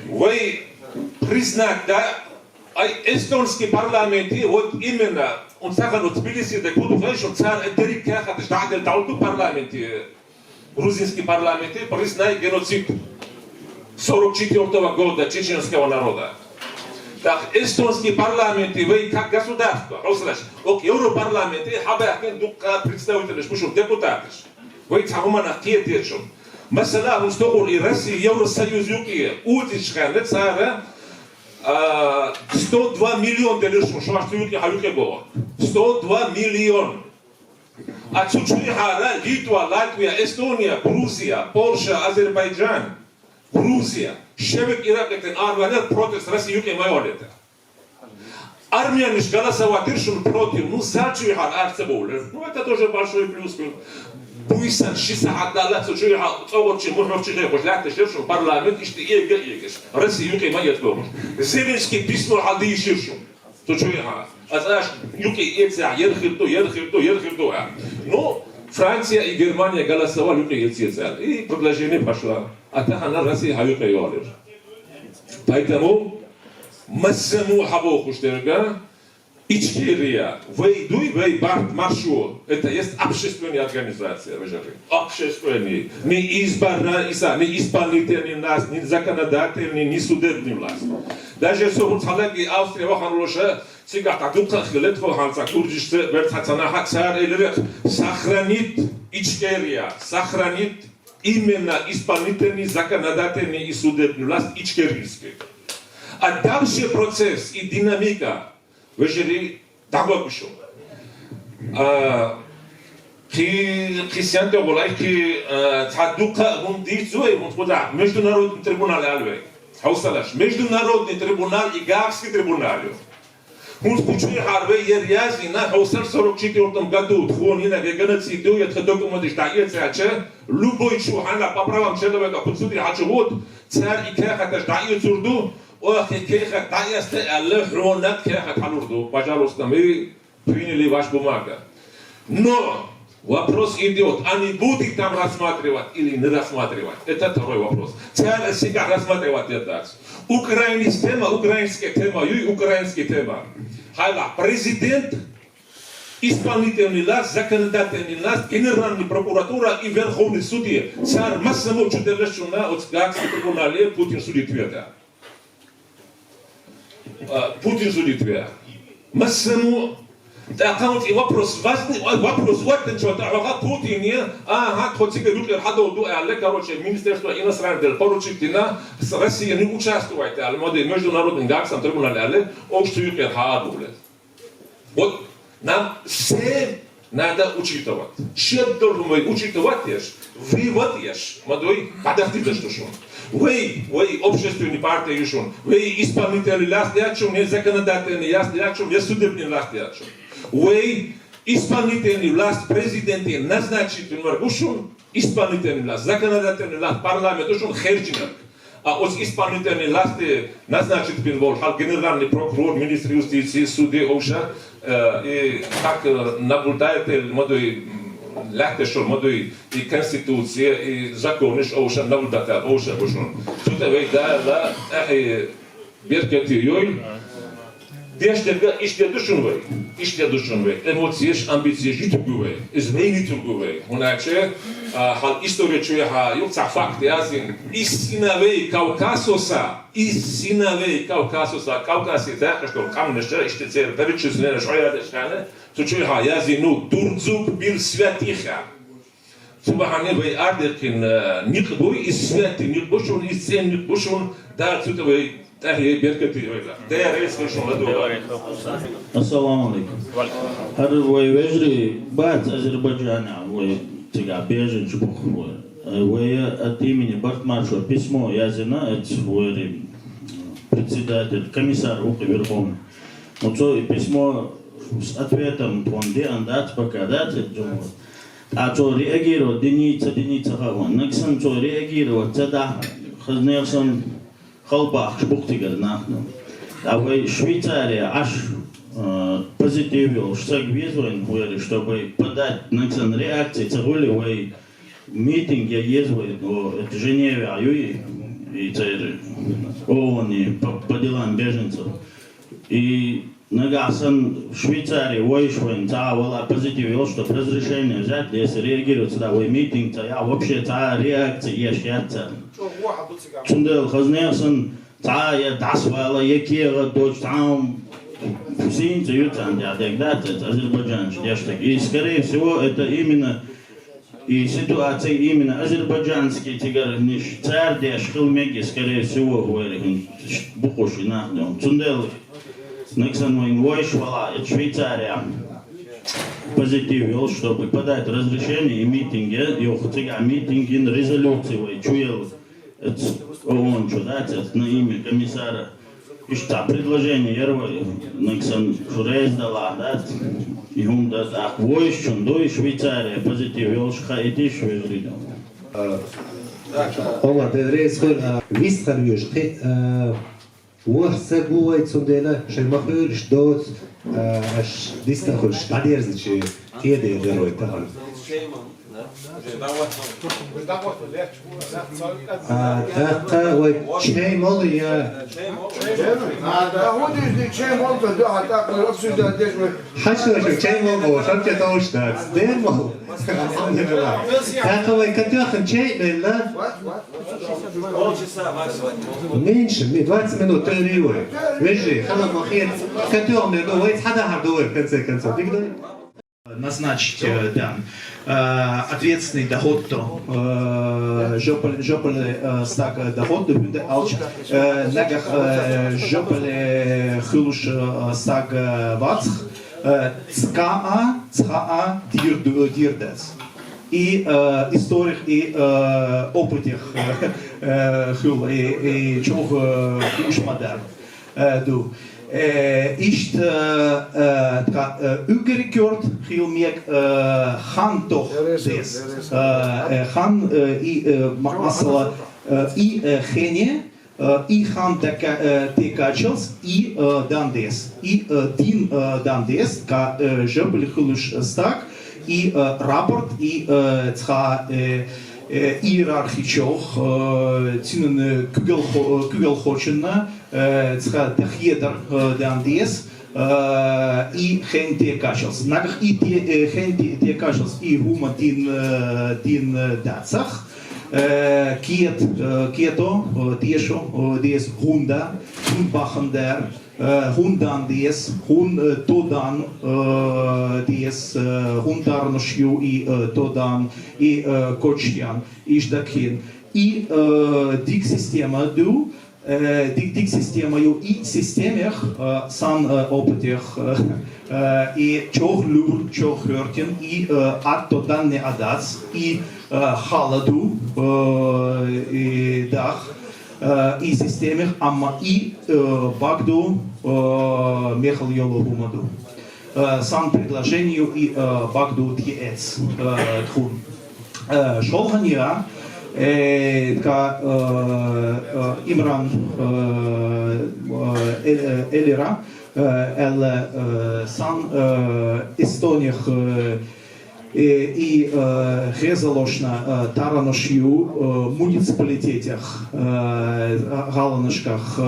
Вы признать, да, эстонский парламент, вот именно, он сказал, вот Тбилиси, да, буду говорить, что царь Этерика, это ждал Тауту парламент, грузинский парламент, признает геноцид 44 года чеченского народа. Так, эстонский парламент, вы как государство, вот Европарламент, хабахкен дука представитель, пушу депутаты, вы цахуманах киетечун. Mesela Mustafa и Россия, Евросоюз юки, утичхане цара 102 миллион делишун, что аж юки хаюке было. 102 миллион. А чучуи хара Литва, Латвия, Эстония, Грузия, Польша, Азербайджан, Грузия, Шевик, Ирак, это армянер против России юки майорите. Армия не голосовала против, ну зачем хара арцеболер. Ну это тоже большой плюс. Буйсан шисахат далат сучуя цогорчи мухновчи хошлат шершун парламент ишти егеш Россия юки маят гомш Зеленский письмо халди шершун сучуя азаш юки еца ерхирто но Франция и Германия голосовали юки еца и предложение пошло а тахана Россия юки ёлер поэтому массаму хабо хуштерга Ичкерия, Вейдуй, Вейбарт, Маршо. Это есть общественная организация, вы же общественная. Не избранная, не исполнительная власть, не законодательная, не судебная власть. Даже если у нас халаги Австрия, Ваханлоша, сега такука хилет, Ваханца, Курдиште, Вертхацанаха, Цар, Элерет, сохранит Ичкерия, сохранит именно исполнительный, законодательный и судебный власть Ичкерийский. А дальше процесс и динамика вежери дагвакушу. Христиан теолог цадука гундицуе гунда международный трибунал альвей. Хаусалаш международный трибунал и Гаагский трибунал. Он включил Харвей Ерьязи на Хаусал 44 году. Тхонина геноциду я документы штаица. Любой чухана по правам человека подсудил хачевод. Царь и кехата штаиц урду. Ох, кеха таисте Аллах ронат кеха халурду. Пожалуйста, мы приняли ваш бумага. Но вопрос идет, они будут там рассматривать или не рассматривать? Это второй вопрос. Царь всегда рассматривать это. Украинская тема, и украинская тема. Хайла, президент, исполнительный власть, законодательный власть, генеральная прокуратура и верховный судья. Царь массово чудовищно от Гаагского трибунале Путин судит это. Путин судит это. Массово. Аккаунт и вопрос вот что Путин хоть говорит хадоду короче министерство иностранных дел поручительно с Россией не участвует в международном Гаагском трибунале общую хаду. Вот нам все надо учитывать. Что должен учитывать есть? Вывод есть. Мадой подожди за что. Вы общественные партии еще. Вы исполнительные власти ячум, не законодательные власти ячум, не судебные власти ячум. Вы исполнительный власть президента назначит Нургушун, исполнительный власть, законодательный власть, парламент ушун херчинок. А от исполнительной власти назначит Пинвол, генеральный прокурор, министр юстиции, судьи Оша, и как наблюдатель модой лягтешон, модой и конституция, и законы Оша наблюдатель Оша Ушун. Тут да, беркети йой. Дештерга иште душунвей, эмоциеш, амбициеш ютугувей, извейни тугувей. Уначе хал история чуя ха юкца факт язин истинавей Кавказоса, Кавкази да, что камнеша иште цер перечислене шоядешкане, то чуя ха язину дурцук бил святиха. Субхане вей ардеркин никбуй и святи никбушун и цен никбушун да цутовей. Assalamu alaikum. Har voi vejri bat Азербайджана voi тига бежен чубух voi от имени Бартмашева письмо язина от voi председатель комиссар УК Верховный. Вот то письмо с ответом он де андат пока дать а то реагировать деница хаван наксан то реагировать тогда хазнерсон Халбах, Шбухтигер, нахну. А вы Швейцария аж позитивил, что визван, чтобы подать на реакции, цагули вы митинг я ездил в Женеве, и ООН по делам беженцев. И Нагасан в Швейцарии войшвен, была позитивил, чтобы разрешение взять, если реагировать сюда, вы митинг, я вообще реакция есть. Чундел хазнесан я дасвала якера дочь там синцы ютан дядегдат Азербайджан штештек. И скорее всего это именно и ситуация именно азербайджанский тигр ниш царь деш хилмеги скорее всего говорит бухоши нахнем. Чундел Нексан войшвала от Швейцария позитивил, чтобы подать разрешение и митинги, и митинги резолюции чуел ООН, на имя комиссара. И что предложение Ервой, Нексан Шурейс дала, да, и он да так войшчун, до и Швейцария позитивил, что и ты швейцария. Oma der Reisfall Wistharjus Уорсагуай цундела шеймахур штот аш дистахур штадерзичи теде герой таган. Та ой чей мол я Хашо чей мол шамче таушта дем мол. Та ой катяхан чей лела меньше 20 минут تقريبا вежи خلاص مخير كتور من دوت حدا هردور كنسل تقدر назначить, да. ответственный доход, жопали стак доход, hunde alch negach жопали хулуш стак вацх, цхаа дирдец. И историк, и опытих хул, и чох ушмадар. Du. Ist ugerikört heel meer gaan toch des gaan masala i genie i gaan de kachels i dan des i din dan des ka jebel khulush stak i rapport i tsha иерархичох цинен кугел хочена цха тахедер дандес и хенте кашелс нагах и хенте кашелс и хума дин дацах кето тешо дес хунда бахандер hundan dies, todan dies, hundarnoshju i todan i kočjan, išdakin. I dik sistema du, dik sistema ju i sistemih san opetih i čoh lur, čoh hörtin i todan ne adats i haladu i dach. И системах, ама и багду мехал йолу гумаду. Сам предложению и багду тиец тхун. Шолхания ка Имран Элира эл сан Эстоних и резалошна тараношью муниципалитетах галанышках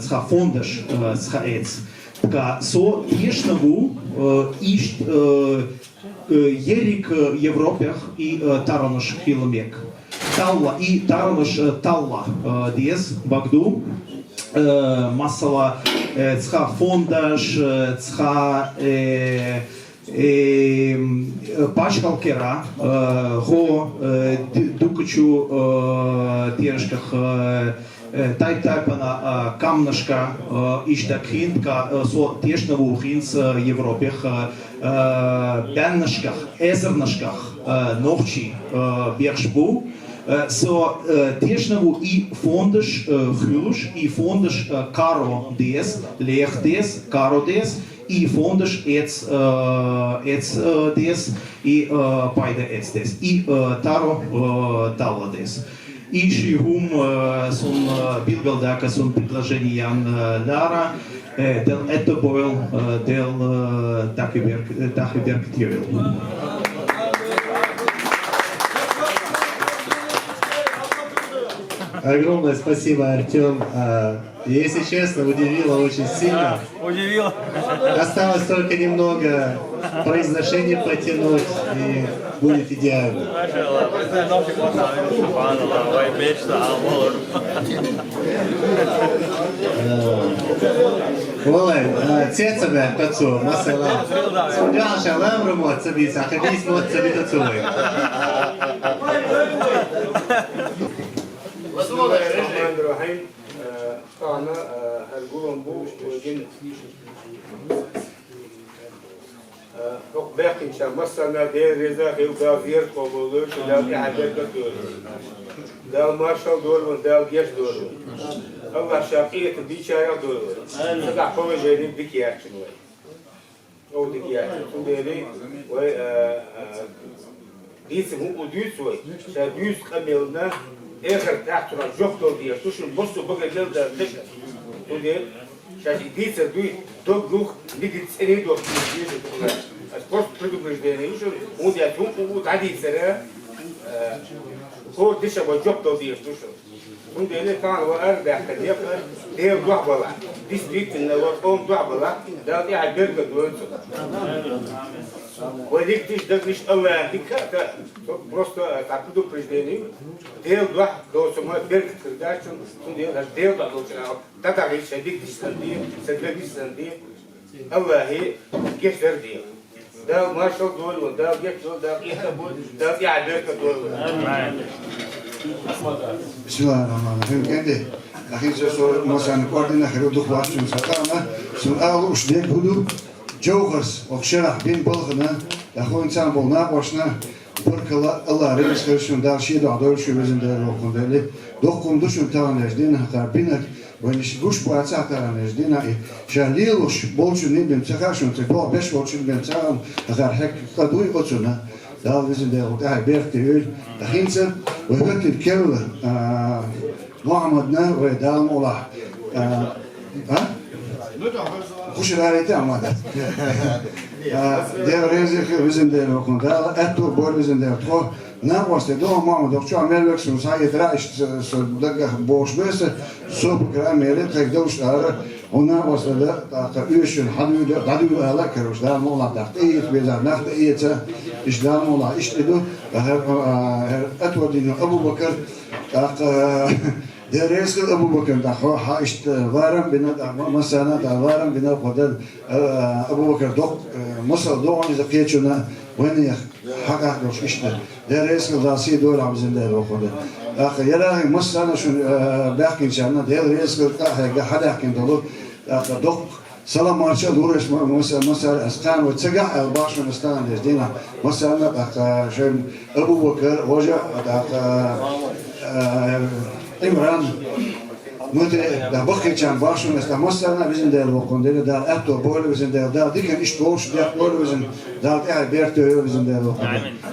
цха фондаш цха эц ка со ешнаву ишт ерик Европех и таранош хилмек талла и таранош талла диез багду масала цха фондаш цха пачкалкера го дукачу тирешках тайтайпана камнашка иштакхинка со тешнаву хинс Европех беннашках эзернашках новчи бешбу со тешнаву и фондаш хюлуш и фондаш каро дес лех дес каро дес и фондаш ец дес и пайда ец дес и таро талла дес. И шигум сон билбелдака сон предложениям дара дел это бойл дел тахиберг тирил. Огромное спасибо, Артем. Если честно, удивило очень сильно. Удивило. Осталось только немного произношения потянуть, и будет идеально. والله تسمع تسوي مثلا سمجان شغلة رموت سبي ساخديس موت سبي تسوي Bismillahirrahmanirrahim. Ana هالقولهم بوش وجن. باقي شيء مثلا دير رزا هيو بافير قبولوش لا يحدد دور. ده مارشال دور وده جيش دور. الله شاقية بيشايا دور. سبع فوق جايين بكياش شوي. أو بكياش. تودي و ديس هو وديس شوي. شاديس قبلنا آخر تحت الجوكتور دي توش البوستو بقى جلد ده تودي شاشي ديس دوي دوك دوك نيجي تسألي دوك السبورت предупреждение еще он я думаю تعدي سنة هو ديش أبغى جوكتور دي توش он ده كان وأرد حديقة ده دوح بلا ديس ديت إن الوقت دوح بلا ده دي عبير قدوان وليك ديش ده مش الله ديك просто так предупреждение ديل دوح لو سمعت بيرك كرداشون ديل هش ديل ده لو شنو ده تعيش شديد ديش سندي سدبي سندي الله هي كيف ديل ده مارشال دول وده جيكسون ده ده في علاقة دول بسم الله الرحمن الرحيم كندي أخي سو مثلا قردنا خير دخل عشان سكانة سؤال وش ديك هدو جوهرس وشرح بين بلغنا أخو إنسان بولنا وشنا برك الله رئيس خيرشون دار شيء دعوة شو بزن دار روحهم داري دوخكم دوشون ترى نجدين هقربينك ونش گوش باید ساختن نجدی نه شلیلوش بولشون نیم سخرشون تقول بش بولشون بیم سخرم اگر حق قدوی قدسونه دال ویزن ده وقت های بیرتیل دخینسه و وقت کل محمدنا و دال مولا خوش رايته عماده دير ريزك وزن دير وكون دال اتو بول وزن دير تخو ناقص دو محمد وشو عمل لك سو سايت رايش دقه بوش بس سو بكرام يريد خيك دوش دار وناقص ده تا يوشن حدو على كروش دال مولا تحتيت بيزار نحتيت ايش دال مولا ايش دو اتو دين ابو بكر درس أبو بكر دخوا حاشت وارم بنا مثلا وارم بنا قدر أبو بكر دق مصر دوعني زكيتشنا وين حقق روش إشته درس داسي دور عم زندة وقدر أخ يلا مصر أنا شو بحكي شأننا درس حدا حكي دلو دق سلام مارشال دورش مصر أسكان وتسجع الباش من أسكان لجدينا مثلا شو أبو بكر وجا إمران مدري ده بخي كان باشون است مثلا بزن دل وقندل ده أتو بول بزن دل ده دي كان إيش توش ده بول بزن ده إيه بيرتو بزن دل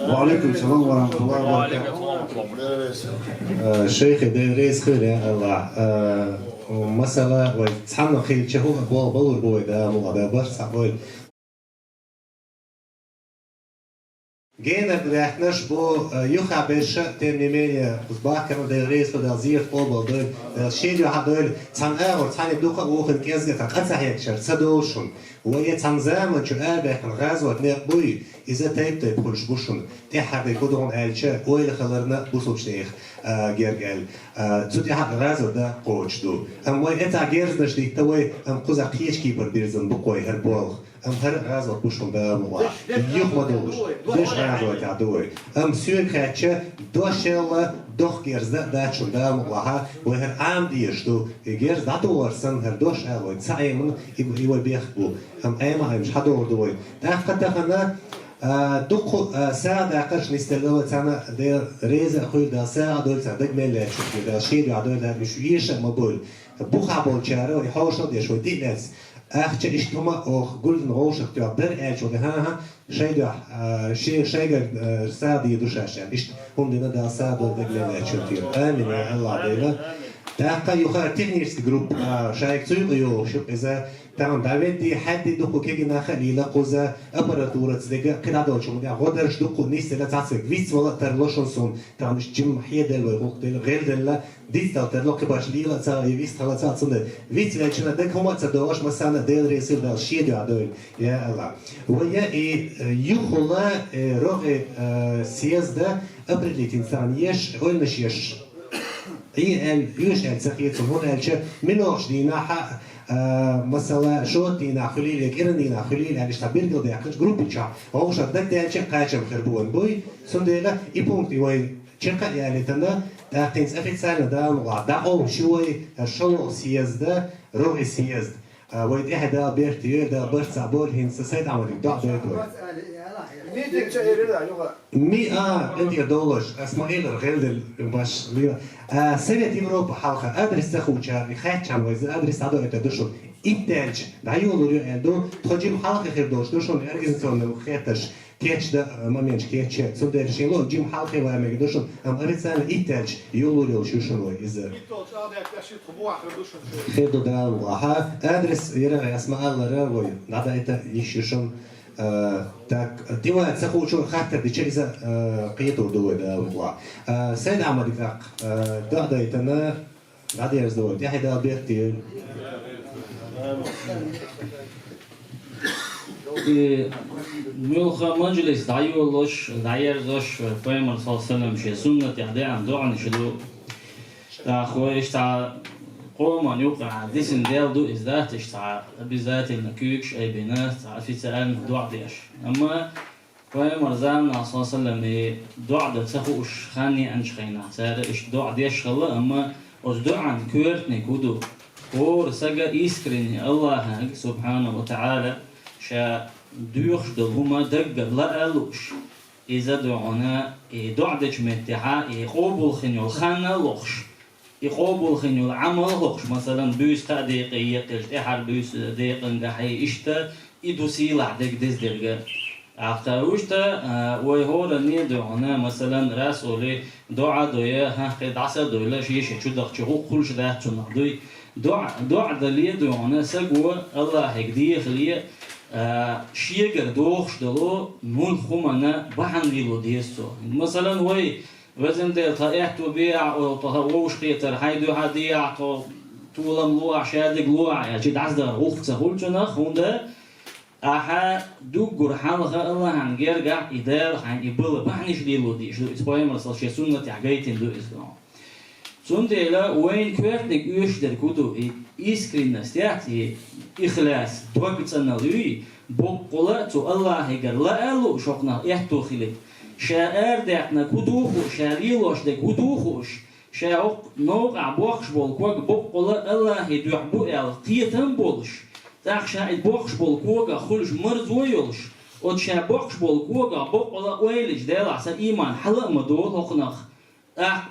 وعليكم السلام ورحمة الله وبركاته الشيخ ديريس خير الله مثلا وتحمل خير شهوه بول بول بوي ده مو ده برص بول Gene berekners bo juha besche tem nimeye uzbaker de reis de ziert obol de shedio hadol tan euro tan duka wochen gezge katsa hekcher sadolshun و يتم زمان شو أربع غزوة نقبوي إذا تيبت بخلش بوشون تحرك كودون ألشة ويل خلرنا بوسوش تيخ جرجل تودي حق غزوة ده قوش دو أم وين إنت عجيرز نشديك توي أم قزا قيش كيبر بيرزن بقوي هربولخ أم هر غزوة بوشون ده موا يوم ما دوش ليش غزوة تعدوي أم سوي كاتشة دوشيلا دوخ جيرز ده شو ده موا وهر عام ديشتو جيرز ده دورسن هر دوش ألوي تسايمن يبغى بيخبو هم أيما مش حدور دوي تعرف قد دق ساعة عقش نستلو تانا دير ريزة خوي دا ساعة دول تانا دق ملة شوف دا شيء يعدول دا مش يش مقول بوخا بول شارو يحوش ده شو دي ناس أخش إشتما أو قلت نغوش اختيار در أشوا ده ها شيء ده شيء ساعة دي دوش عشان إشت هم دينا دا ساعة دول دق ملة شوف تير آمين يا الله ديلا تاقا يخار تكنيكس جروب شايك تيجيو شوف إذا تمام دعوتي حد دقو كي نخلي لقوزا أبراتورة زدقة كده دول شو مدي غدرش دقو نيست لا تعصق فيس ولا ترلوشون سون تمامش جم حيدل ويروق دل غير دل ديست أو ترلوك باش ليلا تساوي فيس خلاص تصند فيس لا شنا دك هم تصدقوش مثلا دل ريسيل دل شيء دعوي يا الله ويا يخلا رغ سياس ده أبرليت إنسان يش قلناش يش هي يوش سخيت هون الشيء منوش دينا حق مثلا شو دينا خليل كيرن دينا خليل يعني شتابير قد يأكلش جروب يشع هو شو ده ده شيء قاعد خربون بوي سندلا يبونت يوي شنقة يعني تنا ده تنس أفيد سنة ده مغاد ده أو شوي شلون سياز ده روح سياز ويد إحدى بيرتير ده برت عبور هنس سيد عمري ده ده $100 اسماعيل الغيل باش سنة يوروبا حلقة أدرس تخوشة خيط كان ويز أدرس هذا يتدشون إنتاج دعيو لوريو عندهم تجيب حلقة خير دوش دوشون أرجنسون وخيطش كيتش ده ما مينش كيتش سودر شيلون جيم حلقة ولا مقدوشون أم أرسل إنتاج يولوريو شوشون ويز خير دو ده الله أدرس يرى اسماء الله روي نادا إتا يشوشون так дива цеху чо хатер дичеза қиетур дуе да ула сен амадик да да итана гадиерс дуе я хеда берти ملخ مجلس دايولوش دايرزوش بيمر صلى الله عليه وسلم شي سنة يعني عم دوعن شدو اخويش تاع قوما يوقع ديسن ديل دو إزدات إشتع بذات النكوكش أي بنات في سأل دعاء ديش أما قوي مرزان صلى الله عليه وسلم دعاء تسخوش خاني أنش خينا سار إش دعاء ديش خلا أما أش دعاء كورتني كودو كور سجى إسكرني الله سبحانه وتعالى شا دوخش دلهما دقر لا ألوش إذا دعونا دعدش متحا قبول خنيو خانا لوخش يقبل خنيو العمل لوخش مثلا بيس تاديق يقلت إحر بيس ديق نجحي إشتا إدوسي لعدك دز درجة أختاروشتا ويهور ني دعونا مثلا رسولي دعاء دويا ها قد عسى دويلا شيش شو دخ شو كل شيء ده شو نقدوي دعاء دليا دعونا سجوا الله هيقدي خليه شيء دوخش دلو مول خمنا بحن ليلو ديستو مثلا وي وزن ده تايحتو بيع او تهوش قيتر هايدو هديع طولم لوع شادق لوع يعني جد عزدر غوخت سهول جنا خونده اها دوغور حالها الله عن جرجع إدار عن يبل بحنش ليلو دي شو اسبوعين مرسل شي سنة تعجيتين دو اسلام سنده لا وين كويرتك يوش در كودو إسكرين نستياتي إخلاص توقت أن لوي بقولة تو الله يقر لا ألو شقنا يحتو خلي شاعر دعنا كودوخ شاريلوش ده كودوخوش شاعر نوع بوخش بول كوك بقولة الله يدوح بو قيتن بولش تاخ شاعر بوخش بول كوك خلش مرزويلش od شاعر بوخش بول كوك بقولة ويلش ده لعسى إيمان حلق مدول هقنخ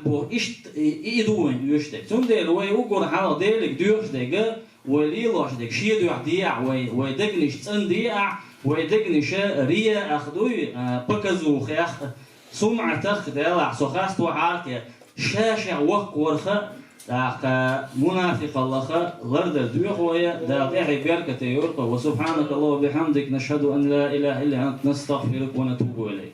بو إشت إيدوين يشتك ثم ده لو يوقر حاله ديلك دوش دقة وليلاش دق شيء دوح ديع ويدقنش تن ديع ويدقنش ريا أخدوي بكزو خيخ سمعة تخ دلع سخاست وحارك شاشع وق ورخة منافق الله لرد دوح ويا ده بيعي بركة يورقة وسبحانك الله وبحمدك نشهد أن لا إله إلا أنت نستغفرك ونتوب إليك.